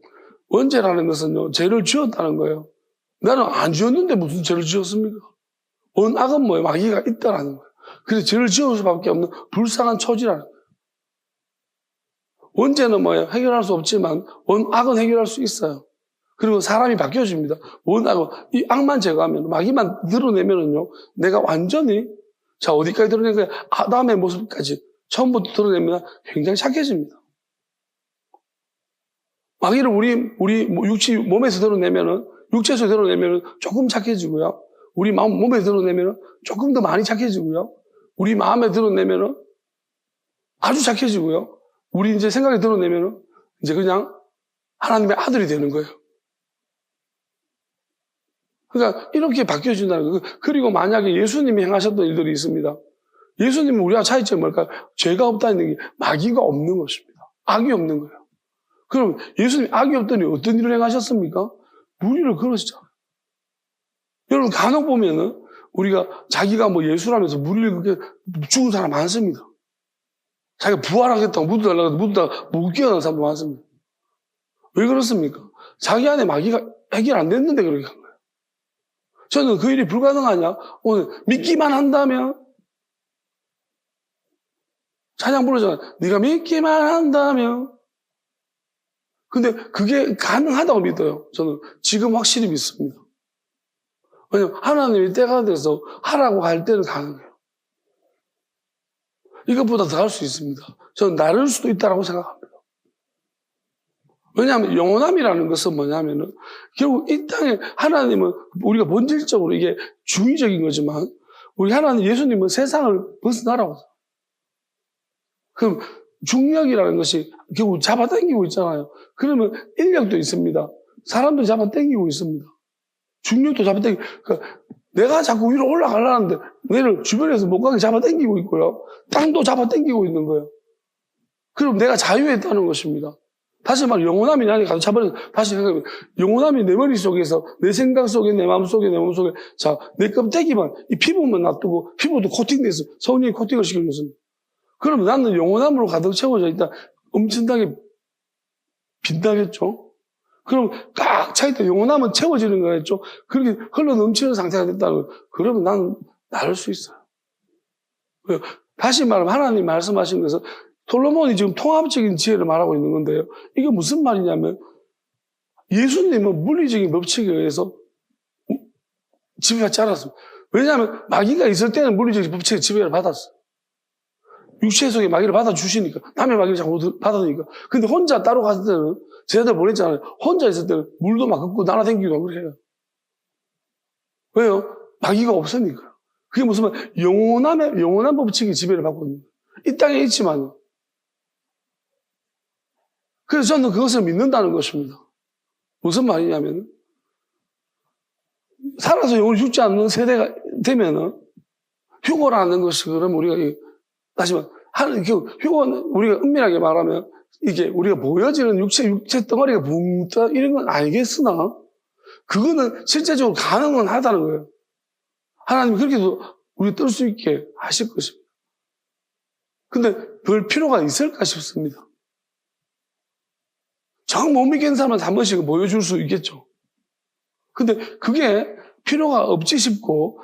원죄라는 것은요, 죄를 지었다는 거예요. 나는 안 지었는데 무슨 죄를 지었습니까? 원악은 뭐예요? 마귀가 있다라는 거예요. 그래서 죄를 지을 수밖에 없는 불쌍한 처지라는 거예요. 원죄는 뭐예요? 해결할 수 없지만 원악은 해결할 수 있어요. 그리고 사람이 바뀌어집니다. 원악은 이 악만 제거하면, 마귀만 드러내면은요, 내가 완전히, 자, 어디까지 드러낸 거예요? 아담의 모습까지 처음부터 드러내면 굉장히 착해집니다. 마귀를 우리 몸에서 드러내면은, 육체에서 드러내면은 조금 착해지고요. 우리 몸에 드러내면은 조금 더 많이 착해지고요. 우리 마음에 드러내면은 아주 착해지고요. 우리 이제 생각에 드러내면은 이제 그냥 하나님의 아들이 되는 거예요. 그러니까 이렇게 바뀌어진다는 거예요. 그리고 만약에 예수님이 행하셨던 일들이 있습니다. 예수님은 우리와 차이점이 뭘까요? 죄가 없다는 게 마귀가 없는 것입니다. 악이 없는 거예요. 그럼 예수님이 악이 없더니 어떤 일을 행하셨습니까? 무리를 걸으시잖아요. 여러분 간혹 보면은 우리가 자기가 뭐 예수라면서 무리를 그렇게 죽은 사람 많습니다. 자기가 부활하겠다고 묻다가 못 깨어난 사람도 많습니다. 왜 그렇습니까? 자기 안에 마귀가 해결 안 됐는데 그렇게 한 거예요. 저는 그 일이 불가능하냐? 오늘 믿기만 한다면, 찬양 부르잖아요. 네가 믿기만 한다면. 근데 그게 가능하다고 믿어요. 저는 지금 확실히 믿습니다. 왜냐면 하나님이 때가 돼서 하라고 할 때는 가능해요. 이것보다 더 할 수 있습니다. 저는 나를 수도 있다고 생각합니다. 왜냐하면 영원함이라는 것은 뭐냐면은 결국 이 땅에 하나님은 우리가 본질적으로 이게 중의적인 거지만 우리 하나님 예수님은 세상을 벗어나라고. 그럼 중력이라는 것이 결국 잡아당기고 있잖아요. 그러면 인력도 있습니다. 사람도 잡아당기고 있습니다. 중력도 잡아당기고, 그러니까 내가 자꾸 위로 올라가려는데 내를 주변에서 못 가게 잡아당기고 있고요. 땅도 잡아당기고 있는 거예요. 그럼 내가 자유에 있다는 것입니다. 다시 말해 영원함이 나를 가서 잡아내서 다시 생각해보면 영원함이 내 머릿속에서 내 생각 속에 내 마음속에 내 몸속에 자, 내 껍데기만 이 피부만 놔두고 피부도 코팅돼서 성령이 코팅을 시켜줬습니다. 그럼 나는 영원함으로 가득 채워져 있다. 엄청나게 빛나겠죠? 그럼 꽉 차있다 영원함은 채워지는 거겠죠? 그렇게 흘러 넘치는 상태가 됐다는 거예요. 그러면 나는 나를 수 있어요. 다시 말하면 하나님 말씀하신 것은 솔로몬이 지금 통합적인 지혜를 말하고 있는 건데요. 이게 무슨 말이냐면 예수님은 물리적인 법칙에 의해서 지배받지 않았습니다. 왜냐하면 마귀가 있을 때는 물리적인 법칙에 지배를 받았어요. 육체 속에 마귀를 받아주시니까 남의 마귀를 자꾸 받으니까. 근데 혼자 따로 갔을 때는 제자들 보냈잖아요. 혼자 있을 때는 물도 막 걷고 날아다니기도 하고 그래요. 왜요? 마귀가 없으니까. 그게 무슨 말? 영원한 법칙이 지배를 받고 있는 거예요. 이 땅에 있지만. 그래서 저는 그것을 믿는다는 것입니다. 무슨 말이냐면 살아서 영원히 죽지 않는 세대가 되면은 휴거라는 것이 그러면 우리가 다시 말해 휴거는 우리가 은밀하게 말하면 이게 우리가 보여지는 육체 덩어리가 붕 떠 이런 건 알겠으나 그거는 실제적으로 가능은 하다는 거예요. 하나님이 그렇게도 우리 뜰 수 있게 하실 것입니다. 근데 별 필요가 있을까 싶습니다. 정 못 믿겠는 사람한테 한 번씩 보여줄 수 있겠죠. 근데 그게 필요가 없지 싶고,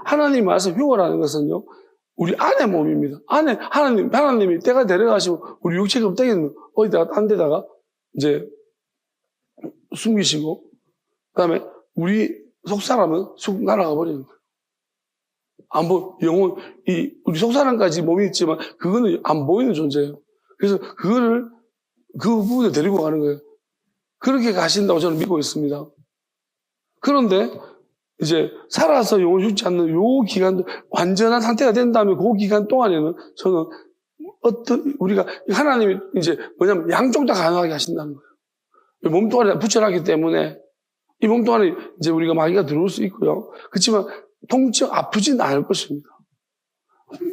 하나님 말씀 휴거라는 것은요, 우리 안의 몸입니다. 하나님이 때가 데려가시고, 우리 육체가 없다기는 어디다가, 딴 데다가, 이제, 숨기시고, 그 다음에, 우리 속사람은 쑥 날아가 버리는 거예요. 우리 속사람까지 몸이 있지만, 그거는 안 보이는 존재예요. 그래서 그 부분을 데리고 가는 거예요. 그렇게 가신다고 저는 믿고 있습니다. 그런데, 이제, 살아서 영원 죽지 않는 요 기간도 완전한 상태가 된 다음에 그 기간 동안에는 저는 우리가, 하나님이 이제 뭐냐면 양쪽 다 가능하게 하신다는 거예요. 몸뚱아리가 부처라기 때문에 이 몸뚱아리 이제 우리가 마귀가 들어올 수 있고요. 그렇지만 통증 아프진 않을 것입니다.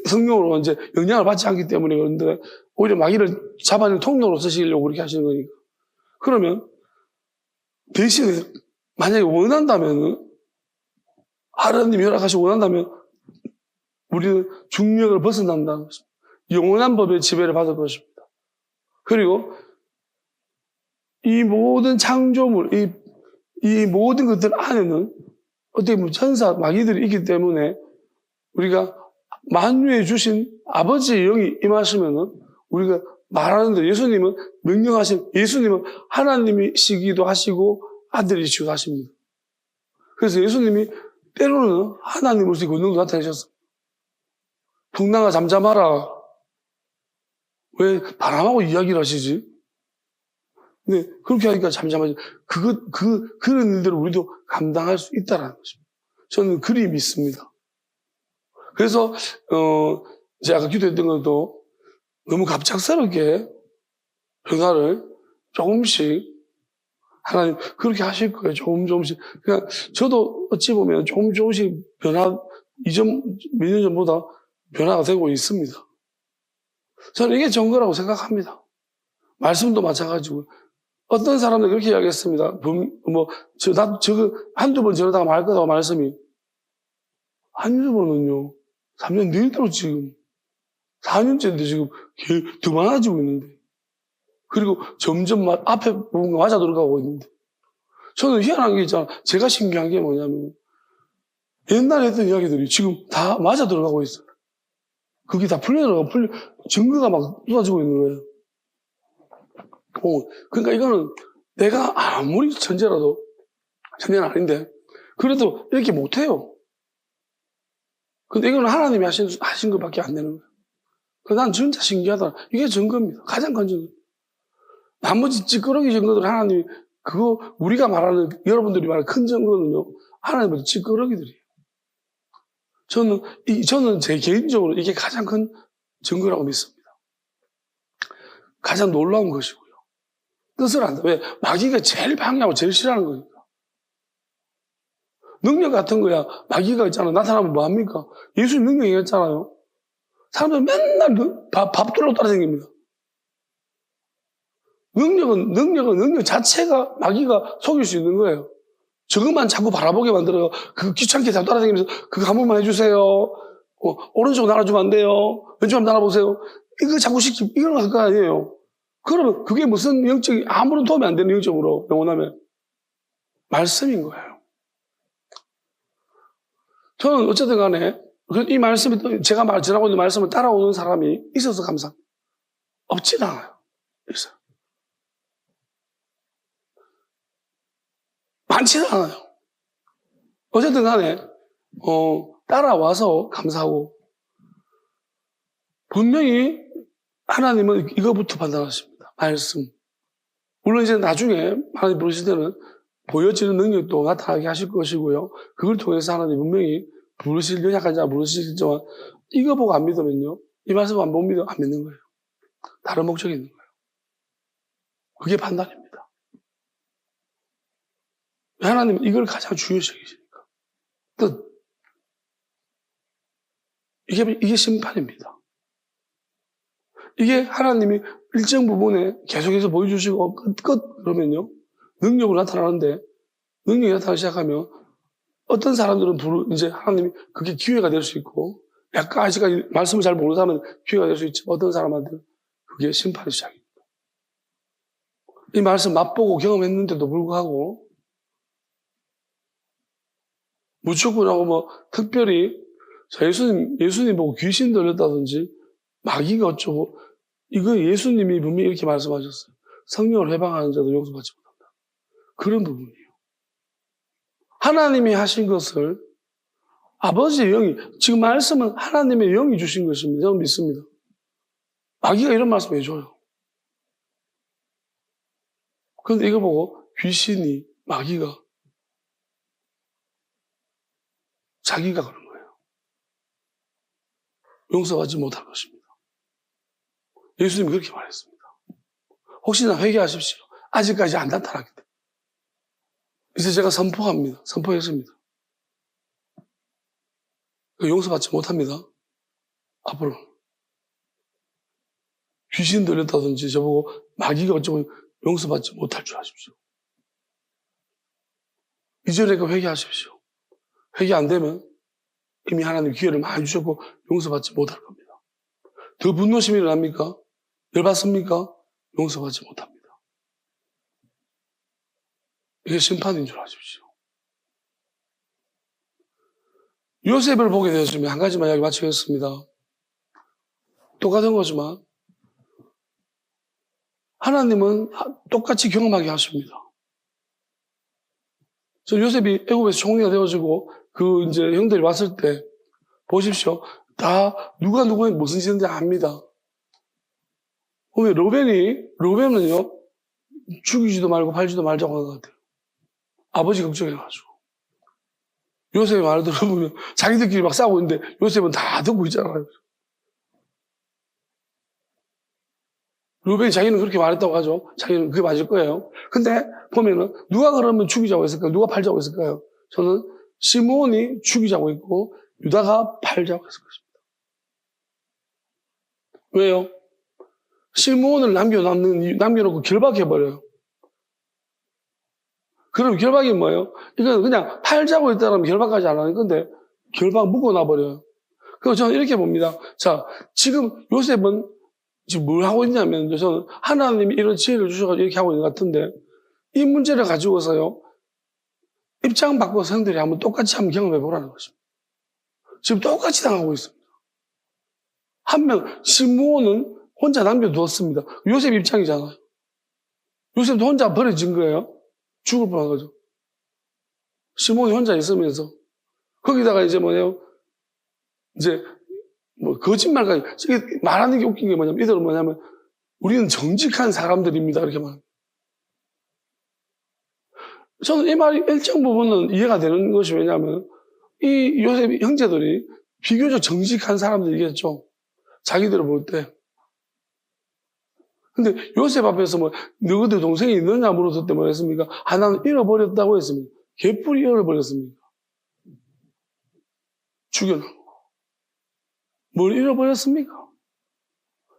성령으로 이제 영향을 받지 않기 때문에 그런데 오히려 마귀를 잡아내는 통로로 쓰시려고 그렇게 하시는 거니까. 그러면 대신에 만약에 원한다면은 하나님이 허락하시고 원한다면 우리는 중력을 벗어난다는 것입니다. 영원한 법의 지배를 받을 것입니다. 그리고 이 모든 창조물, 이 모든 것들 안에는 어떻게 보면 천사, 마귀들이 있기 때문에 우리가 만유에 주신 아버지의 영이 임하시면은 우리가 말하는데 예수님은 예수님은 하나님이시기도 하시고 아들이시기도 하십니다. 그래서 예수님이 때로는 하나님으로서의 권능도 나타내셨습니다. 풍랑아 잠잠하라. 왜 바람하고 이야기를 하시지? 근데 그렇게 하니까 잠잠하지. 그런 일들을 우리도 감당할 수 있다는 것입니다. 저는 그리 믿습니다. 그래서, 제가 아까 기도했던 것도 너무 갑작스럽게 변화를 조금씩 하나님 그렇게 하실 거예요. 조금씩. 그냥 저도 어찌 보면 조금씩 몇 년 전보다 변화가 되고 있습니다. 저는 이게 정거라고 생각합니다. 말씀도 마찬가지고. 어떤 사람들 그렇게 이야기했습니다. 한두 번 저러다가 말 거다고 말씀이. 한두 번은요, 3년 내일대로 지금, 4년째인데 지금 더 많아지고 있는데. 그리고 점점 앞에 부분과 맞아 들어가고 있는데. 저는 희한한 게 있잖아. 제가 신기한 게 뭐냐면, 옛날에 했던 이야기들이 지금 다 맞아 들어가고 있어요. 그게 다 증거가 막 쏟아지고 있는 거예요. 그러니까 이거는 내가 아무리 천재는 아닌데, 그래도 이렇게 못해요. 근데 이거는 하나님이 하신 것밖에 안 되는 거예요. 그래서 난 진짜 신기하다. 이게 증거입니다. 가장 큰 증거. 나머지 찌끄러기 증거들 하나님이, 우리가 말하는, 여러분들이 말하는 큰 증거는요, 하나님의 찌끄러기들이에요. 저는 제 개인적으로 이게 가장 큰 증거라고 믿습니다. 가장 놀라운 것이고요. 뜻을 안다. 왜? 마귀가 제일 방해하고 제일 싫어하는 거니까. 능력 같은 거야. 마귀가 있잖아. 나타나면 뭐합니까? 예수님 능력이 있잖아요. 사람들 맨날 밥 둘러 따라다닙니다. 능력 자체가 마귀가 속일 수 있는 거예요. 저것만 자꾸 바라보게 만들어요. 귀찮게 자꾸 따라다니면서 그거 한 번만 해주세요. 오른쪽으로 날아주면 안 돼요. 왼쪽 한번 날아보세요. 이거 자꾸 이걸 할 거 아니에요. 그러면 그게 무슨 아무런 도움이 안 되는 영적으로 영원하면 말씀인 거예요. 저는 어쨌든 간에 이 말씀이 제가 전하고 있는 말씀을 따라오는 사람이 있어서 감사합니다. 없진 않아요. 있어요. 많지는 않아요. 어쨌든 간에 따라와서 감사하고 분명히 하나님은 이거부터 판단하십니다. 말씀. 물론 이제 나중에 하나님 부르실 때는 보여지는 능력도 나타나게 하실 것이고요. 그걸 통해서 하나님 분명히 연약한 자 부르시겠지만 이거 보고 안 믿으면요. 이 말씀 안 믿으면 안 믿는 거예요. 다른 목적이 있는 거예요. 그게 판단입니다. 하나님은 이걸 가장 중요시 여기시니까. 뜻. 이게 심판입니다. 이게 하나님이 일정 부분에 계속해서 보여주시고 끝 그러면요. 능력으로 나타나는데 능력이 나타나기 시작하면 어떤 사람들은 이제 하나님이 그게 기회가 될 수 있고, 약간 아직까지 말씀을 잘 모르는 사람은 기회가 될 수 있지만, 어떤 사람한테는 그게 심판의 시작입니다. 이 말씀 맛보고 경험했는데도 불구하고, 무조건하고 뭐, 특별히, 예수님 보고 귀신 들렸다든지, 마귀가 어쩌고, 이거 예수님이 분명히 이렇게 말씀하셨어요. 성령을 회방하는 자도 용서받지 못한다. 그런 부분이에요. 하나님이 하신 것을 아버지의 영이, 지금 말씀은 하나님의 영이 주신 것입니다. 저는 믿습니다. 마귀가 이런 말씀 해줘요. 그런데 이거 보고 귀신이, 마귀가, 자기가 그런 거예요. 용서받지 못할 것입니다. 예수님이 그렇게 말했습니다. 혹시나 회개하십시오. 아직까지 안 나타났기 때문에. 이제 제가 선포합니다. 선포했습니다. 용서받지 못합니다. 앞으로. 귀신 들렸다든지 저보고 마귀가 어쩌고 용서받지 못할 줄 아십시오. 이전에 회개하십시오. 회개 안 되면 이미 하나님 기회를 많이 주셨고 용서받지 못할 겁니다. 더 분노심이 일어납니까? 열받습니까? 용서받지 못합니다. 이게 심판인 줄 아십시오. 요셉을 보게 되었으면 한 가지만 이야기 마치겠습니다. 똑같은 거지만 하나님은 똑같이 경험하게 하십니다. 저 요셉이 애굽에서 총리가 되어지고 그 이제 형들이 왔을 때 보십시오. 다 누가 누구의 무슨 짓인지 압니다. 보면 로벤은요 죽이지도 말고 팔지도 말자고 하는 것 같아요. 아버지 걱정해가지고. 요셉의 말을 들어보면 자기들끼리 막 싸우고 있는데 요셉은 다 듣고 있잖아요. 루벤이 자기는 그렇게 말했다고 하죠. 자기는 그게 맞을 거예요. 근데 보면은 누가 그러면 죽이자고 했을까요? 누가 팔자고 했을까요? 저는 시므온이 죽이자고 했고 유다가 팔자고 했을 것입니다. 왜요? 시므온을 남겨놓고 결박해버려요. 그럼 결박이 뭐예요? 이건 그냥 팔자고 했다면 결박하지 않아요. 근데 결박 묶어놔버려요. 그래서 저는 이렇게 봅니다. 자, 지금 요셉은 지금 뭘 하고 있냐면, 저는 하나님이 이런 지혜를 주셔가지고 이렇게 하고 있는 것 같은데, 이 문제를 가지고서요, 입장 바꿔서 형들이 똑같이 한번 경험해 보라는 것입니다. 지금 똑같이 당하고 있습니다. 한 명, 시므온은 혼자 남겨두었습니다. 요셉 입장이잖아요. 요셉도 혼자 버려진 거예요. 죽을 뻔한 거죠. 시므온이 혼자 있으면서. 거기다가 이제 이제, 거짓말까지. 말하는 게 웃긴 게 뭐냐면, 이들은 뭐냐면, 우리는 정직한 사람들입니다. 이렇게 말합니다. 저는 이 말이 일정 부분은 이해가 되는 것이 왜냐하면, 이 요셉 형제들이 비교적 정직한 사람들이겠죠. 자기들을 볼 때. 근데 요셉 앞에서 너희들 동생이 있느냐 물었을 때 뭐랬습니까? 나는 잃어버렸다고 했습니다. 개뿔이 잃어버렸습니까? 죽여놓은 거. 뭘 잃어버렸습니까?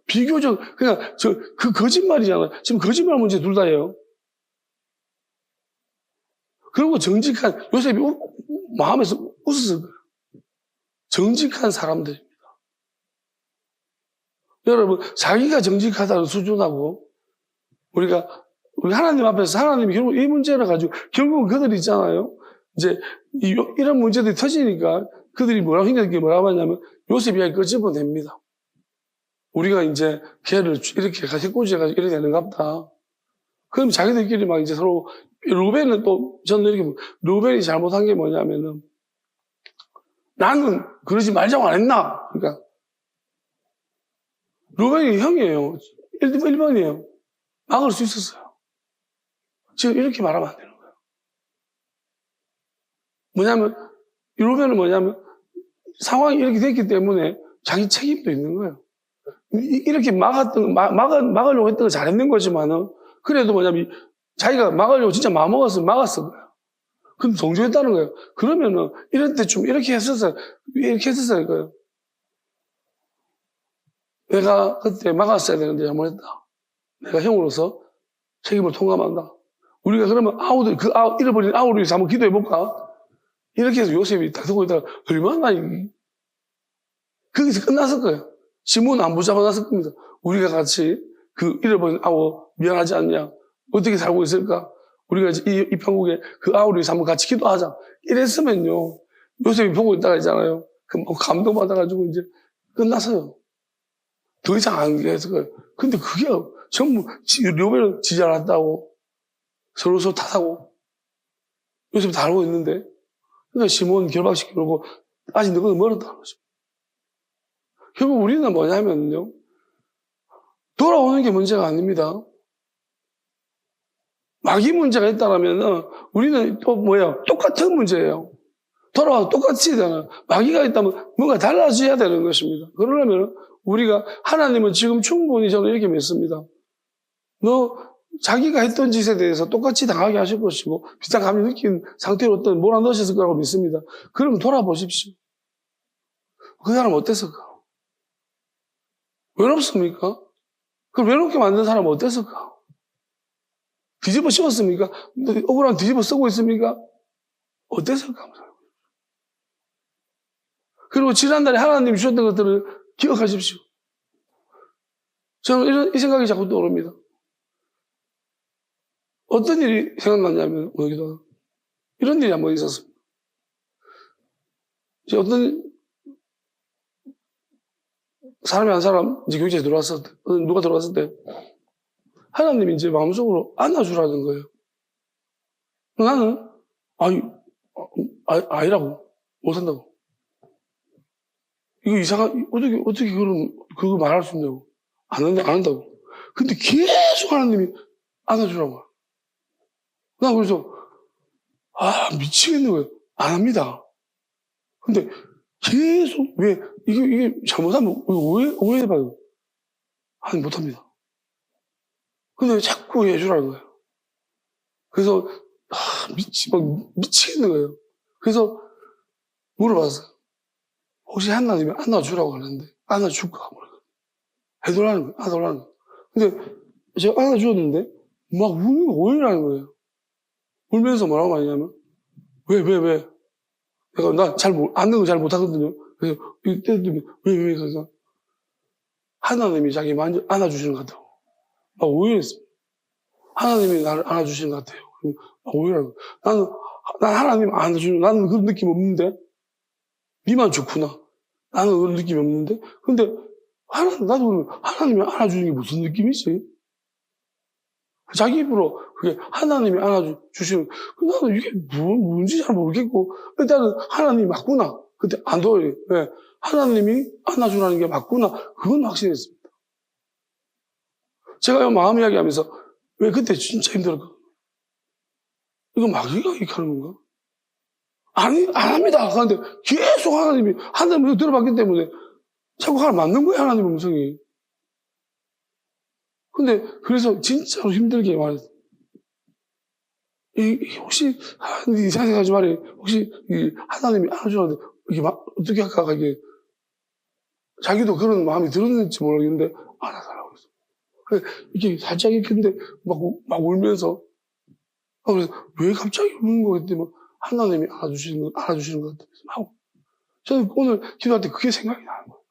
비교적, 그냥, 그 거짓말이잖아요. 지금 거짓말 문제 둘 다예요. 그리고 정직한, 요셉이 마음에서 웃었을 거예요. 정직한 사람들입니다. 여러분, 자기가 정직하다는 수준하고, 우리 하나님 앞에서 하나님이 결국 이 문제를 가지고, 결국은 그들이 있잖아요. 이제, 이런 문제들이 터지니까, 그들이 형제들끼리 뭐라고 하냐면, 요셉 이야기 끄집어냅니다. 우리가 이제 걔를 이렇게 해코지해가지고 이렇게 되는갑다. 그럼 자기들끼리 막 이제 서로, 루벤은 또, 저는 이렇게, 루벤이 잘못한 게 뭐냐면은, 나는 그러지 말자고 안 했나? 그러니까, 루벤이 형이에요. 1번이에요. 막을 수 있었어요. 지금 이렇게 말하면 안 되는 거예요. 뭐냐면, 루벤은 뭐냐면, 상황이 이렇게 됐기 때문에 자기 책임도 있는 거예요. 이렇게 막으려고 했던 거 잘했는 거지만은, 그래도 뭐냐면, 자기가 막으려고 진짜 마음먹었으면 막았을 거예요. 그럼 동조했다는 거예요. 그러면은, 이럴 때 좀 이렇게 했었어요. 거예요. 내가 그때 막았어야 되는데 잘못했다. 내가 형으로서 책임을 통감한다. 우리가 그러면 잃어버린 아우를 위해서 한번 기도해볼까? 이렇게 해서 요셉이 다투고 있다가 얼마나 거기서 끝났을 거예요. 시몬은 안 붙잡아놨을 겁니다. 우리가 같이 그 잃어버린 아우 미안하지 않냐? 어떻게 살고 있을까? 우리가 이 편국에 그 아우를 위해서 한번 같이 기도하자. 이랬으면요. 요셉이 보고 있다가 있잖아요. 감동받아가지고 이제 끝났어요. 더 이상 안 했을 거예요. 근데 그게 전부 료벨은 지지 않았다고 서로 탓하고 요셉이 다 알고 있는데 그러니까 시몬 결박시키고 아직 너무 멀었다는 거죠. 결국 우리는 뭐냐면요. 돌아오는 게 문제가 아닙니다. 마귀 문제가 있다면 우리는 또 똑같은 문제예요. 돌아와서 똑같이 되잖아요. 마귀가 있다면 뭔가 달라져야 되는 것입니다. 그러려면 우리가 하나님은 지금 충분히 저는 이렇게 믿습니다. 너 자기가 했던 짓에 대해서 똑같이 당하게 하실 것이고 비슷한 감정 느낀 상태로 어떤 몰아넣으셨을 거라고 믿습니다. 그럼 돌아보십시오. 그 사람 어땠을까? 외롭습니까? 그럼 외롭게 만든 사람은 어땠을까? 뒤집어 씌웠습니까? 억울한 뒤집어 쓰고 있습니까? 어땠을까? 그리고 지난달에 하나님이 주셨던 것들을 기억하십시오. 저는 이 생각이 자꾸 떠오릅니다. 어떤 일이 생각났냐면, 여기도 이런 일이 한번 있었습니다. 사람이 한 사람, 이제 교육자에 들어왔을 때, 누가 들어왔을 때, 하나님이 이제 마음속으로 안아주라는 거예요. 나는, 아니라고. 못한다고. 이거 어떻게 그걸 말할 수 있냐고. 안 한다고. 근데 계속 하나님이 안아주라고. 나 그래서, 미치겠는 거예요. 안 합니다. 근데 계속, 이게 잘못하면 오해해봐요. 아니, 못합니다. 근데 자꾸 해주라는 거예요. 그래서, 미치겠는 거예요. 그래서 물어봤어요. 혹시 하나님이 안아주라고 하는데, 안아줄까? 해달라는 거예요. 안아달라는 거예요. 근데 제가 안아주었는데, 막 오해라는 거예요. 울면서 뭐라고 하냐면, 왜? 내가 앉는 거 잘 못하거든요. 그래서, 왜? 그래서, 하나님이 자기 안아주시는 것 같아요. 막 오해했어요. 하나님이 나를 안아주시는 것 같아요. 막 오해라고. 난 하나님 안아주는, 나는 그런 느낌 없는데, 니만 좋구나. 나는 그런 느낌이 없는데, 근데, 나도 하나님이 안아주는 게 무슨 느낌이지? 자기 입으로 그게 하나님이 안아주시는, 나는 이게 뭔지 잘 모르겠고, 일단은 하나님이 맞구나. 그때 안 도와요. 왜? 하나님이 안아주라는 게 맞구나. 그건 확신했습니다. 제가 마음 이야기 하면서, 왜 그때 진짜 힘들었까? 이거 마귀가 이렇게 하는 건가? 안 합니다. 그런데 계속 하나님이 들어봤기 때문에 자꾸 맞는 거예요, 하나님 음성이. 근데 그래서 진짜로 힘들게 말했어요. 혹시 이상하게 하지 말이 혹시 하나님이 안아주는데 이게 어떻게 할까 이게 자기도 그런 마음이 들었는지 모르겠는데 안아달라고 그랬어. 이게 살짝 이렇게 했는데 막 울면서 그래서 왜 갑자기 우는 거 같더니 하나님이 알아주시는 것 같아요. 하고 저는 오늘 기도할 때 그게 생각이 나는 거예요.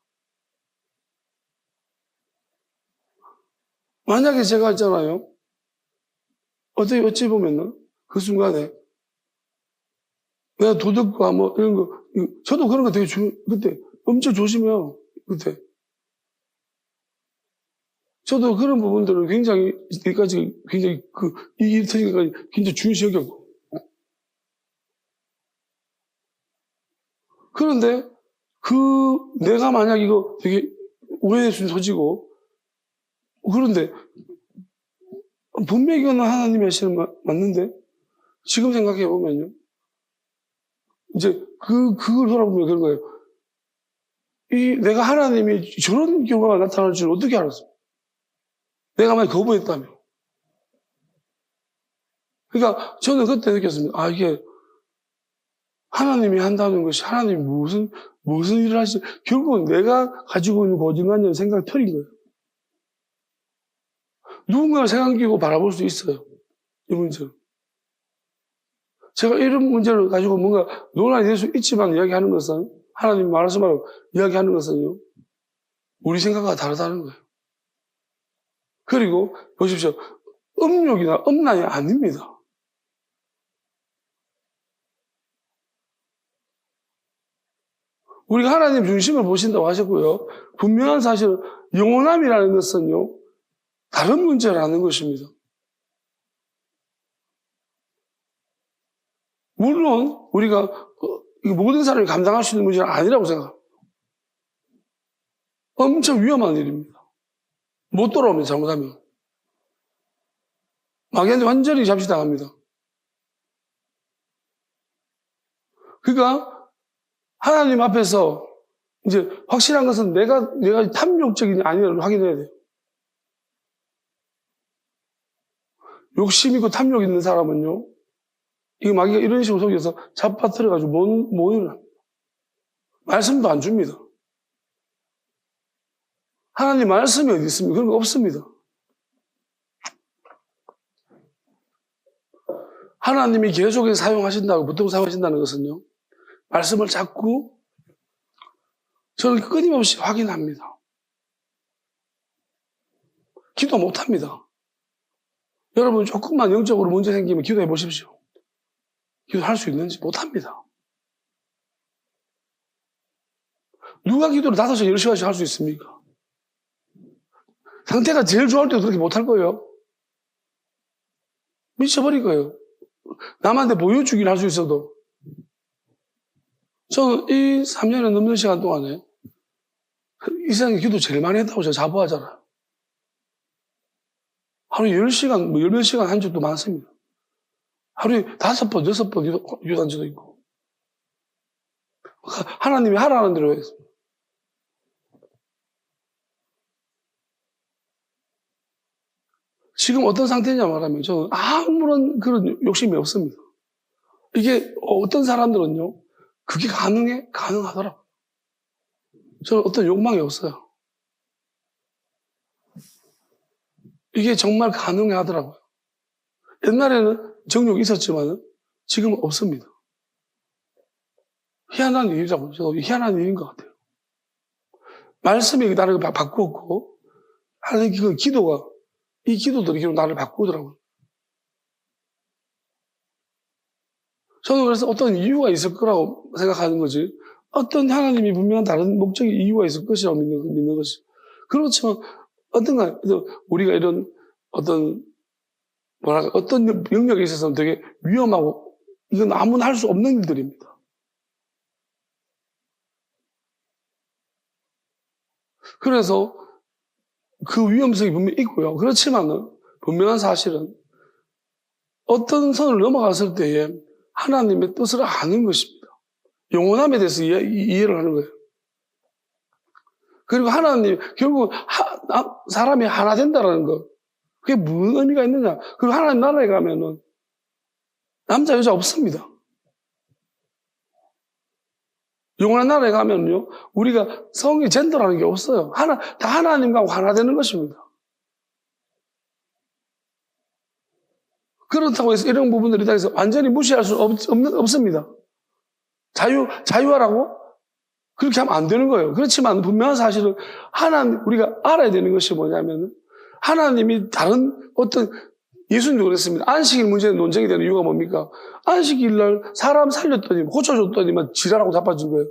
만약에 제가 있잖아요. 어찌 보면은 그 순간에 내가 도덕과 이런 거 저도 그런 거 되게 그때 엄청 조심해요. 그때 저도 그런 부분들을 굉장히 여기까지 굉장히 이 터지기까지 굉장히 중요시 여겼고 그런데 내가 만약 이거 되게 오해될 수 있는 소지고 그런데 분명히 이거는 하나님이 하시는 말 맞는데 지금 생각해 보면요 이제 그걸 돌아보면 그런 거예요. 내가 하나님이 저런 경우가 나타날 줄 어떻게 알았어? 내가 만약 거부했다면. 그러니까 저는 그때 느꼈습니다. 이게 하나님이 한다는 것이 하나님이 무슨 일을 하시 결국은 내가 가지고 있는 고정관념 생각 틀린 거예요. 누군가를 생각하고 바라볼 수 있어요. 이 문제는. 제가 이런 문제를 가지고 뭔가 논란이 될 수 있지만 이야기하는 것은, 하나님 말씀으로 이야기하는 것은요, 우리 생각과 다르다는 거예요. 그리고 보십시오. 음욕이나 음란이 아닙니다. 우리가 하나님 중심을 보신다고 하셨고요. 분명한 사실은 영원함이라는 것은요, 다른 문제라는 것입니다. 물론 우리가 모든 사람이 감당할 수 있는 문제는 아니라고 생각합니다. 엄청 위험한 일입니다. 못 돌아오면 잘못하면. 마귀한테 완전히 잡시당합니다. 그러니까 하나님 앞에서 이제 확실한 것은 내가 탐욕적이냐 아니냐를 확인해야 돼요. 욕심 있고 탐욕 있는 사람은요, 이거 마귀가 이런 식으로 속여서 잡아뜨려가지고 못 일어납니다. 말씀도 안 줍니다. 하나님 말씀이 어디 있습니까? 그런 거 없습니다. 하나님이 계속해서 사용하신다고, 보통 사용하신다는 것은요, 말씀을 자꾸 저는 끊임없이 확인합니다. 기도 못합니다. 여러분 조금만 영적으로 문제 생기면 기도해 보십시오. 기도할 수 있는지 못합니다. 누가 기도를 5시간, 10시간씩 할 수 있습니까? 상태가 제일 좋을 때도 그렇게 못할 거예요. 미쳐버릴 거예요. 남한테 보여주긴 할 수 있어도. 저는 이 3년에 넘는 시간 동안에 이 세상에 기도 제일 많이 했다고 제가 자부하잖아요. 하루에 10시간, 몇 시간 한 적도 많습니다. 하루에 5번, 6번 기도한 적도 있고. 하나님이 하라는 대로 했습니다. 지금 어떤 상태냐 말하면 저는 아무런 그런 욕심이 없습니다. 이게 어떤 사람들은요, 그게 가능해? 가능하더라고요. 저는 어떤 욕망이 없어요. 이게 정말 가능해 하더라고요. 옛날에는 정욕이 있었지만 지금은 없습니다. 희한한 일이라고, 저도 희한한 일인 것 같아요. 말씀이 나를 바꾸었고, 하나님 그 기도가, 이 기도들이 나를 바꾸더라고요. 저는 그래서 어떤 이유가 있을 거라고 생각하는 거지, 어떤 하나님이 분명한 다른 목적이 이유가 있을 것이라고 믿는 것이. 그렇지만, 어떤가, 우리가 이런 어떤 영역에 있어서는 되게 위험하고, 이건 아무나 할 수 없는 일들입니다. 그래서 그 위험성이 분명히 있고요. 그렇지만은, 분명한 사실은 어떤 선을 넘어갔을 때에 하나님의 뜻을 아는 것입니다. 영원함에 대해서 이해를 하는 거예요. 그리고 하나님, 결국 사람이 하나 된다는 것. 그게 무슨 의미가 있느냐. 그리고 하나님 나라에 가면은 남자, 여자 없습니다. 영원한 나라에 가면요, 우리가 성이 젠더라는 게 없어요. 다 하나님과 하나 되는 것입니다. 그렇다고 해서 이런 부분들이 다 해서 완전히 무시할 수 없습니다. 자유하라고? 그렇게 하면 안 되는 거예요. 그렇지만 분명한 사실은 우리가 알아야 되는 것이 뭐냐면, 하나님이 다른 어떤, 예수님도 그랬습니다. 안식일 문제는 논쟁이 되는 이유가 뭡니까? 안식일 날 사람 살렸더니, 고쳐줬더니만 지랄하고 자빠진 거예요.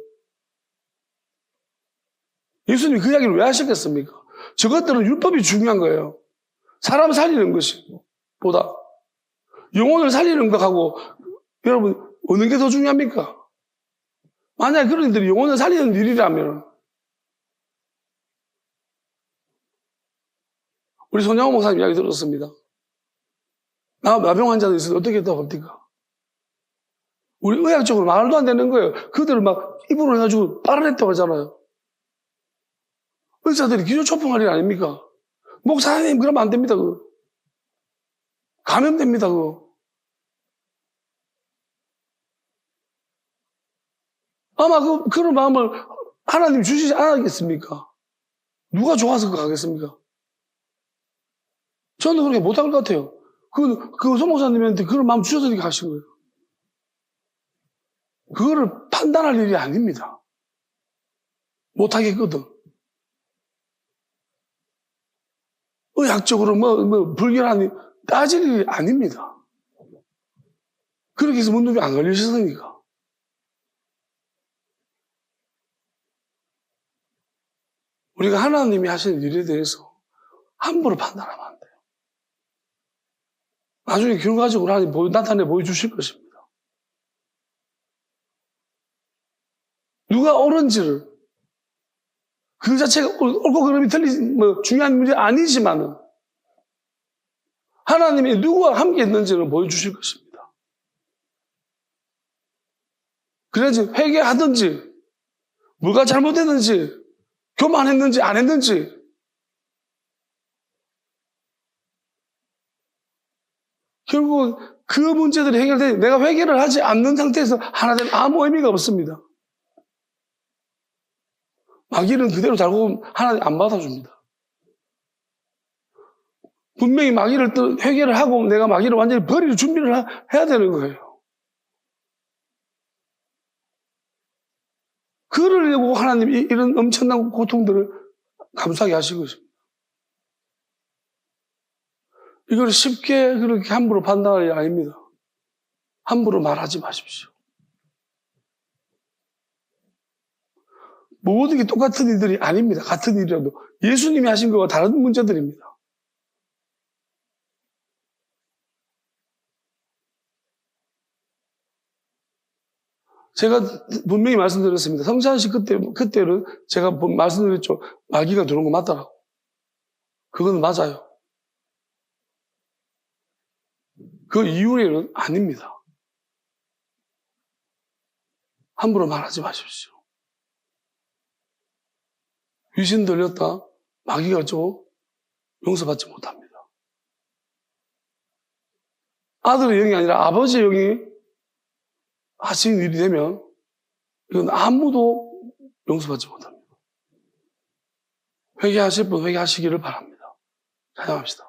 예수님이 그 이야기를 왜 하셨겠습니까? 저것들은 율법이 중요한 거예요. 사람 살리는 것이 보다. 영혼을 살리는 것하고, 여러분, 어느 게 더 중요합니까? 만약에 그런 일들이 영혼을 살리는 일이라면, 우리 손양호 목사님 이야기 들었습니다. 나병 환자들 있으면 어떻게 했다고 합니까? 우리 의학적으로 말도 안 되는 거예요. 그들을 막 입으로 해가지고 빨아냈다고 하잖아요. 의사들이 기초초풍할 일 아닙니까? 목사님, 그러면 안 됩니다, 그거. 감염됩니다, 그거. 아마 그런 마음을 하나님 주시지 않았겠습니까? 누가 좋아서 그거 하겠습니까? 저는 그렇게 못할 것 같아요. 그 소목사님한테 그런 마음 주셨으니까 하신 거예요. 그거를 판단할 일이 아닙니다. 못하겠거든. 의학적으로 불결하니 따질 일이 아닙니다. 그렇게 해서 문둥이 안 걸리셨으니까. 우리가 하나님이 하시는 일에 대해서 함부로 판단하면 안 돼요. 나중에 결과적으로 하나님 나타내 보여주실 것입니다. 누가 옳은지를, 그 자체가 옳고 그름이 중요한 문제 아니지만은, 하나님이 누구와 함께 있는지를 보여주실 것입니다. 그래야지 회개하든지, 뭐가 잘못했는지, 교만했는지 안 했는지, 결국 그 문제들이 해결돼 내가 회개를 하지 않는 상태에서 하나 되면 아무 의미가 없습니다. 마귀는 그대로 달고 하나님 안 받아줍니다. 분명히 마귀를 회개를 하고 내가 마귀를 완전히 버릴 준비를 해야 되는 거예요. 그러려고 하나님이 이런 엄청난 고통들을 감수하게 하신 것입니다. 이걸 쉽게 그렇게 함부로 판단할 일이 아닙니다. 함부로 말하지 마십시오. 모든 게 똑같은 일들이 아닙니다. 같은 일이라도 예수님이 하신 거와 다른 문제들입니다. 제가 분명히 말씀드렸습니다. 성찬식 그때는 제가 말씀드렸죠. 마귀가 들어온 거 맞다라고. 그건 맞아요. 그 이후에는 아닙니다. 함부로 말하지 마십시오. 귀신 들렸다. 마귀가 좀 용서받지 못합니다. 아들의 영이 아니라 아버지의 영이 하신 일이 되면 이건 아무도 용서받지 못합니다. 회개하실 분 회개하시기를 바랍니다. 찬양합시다.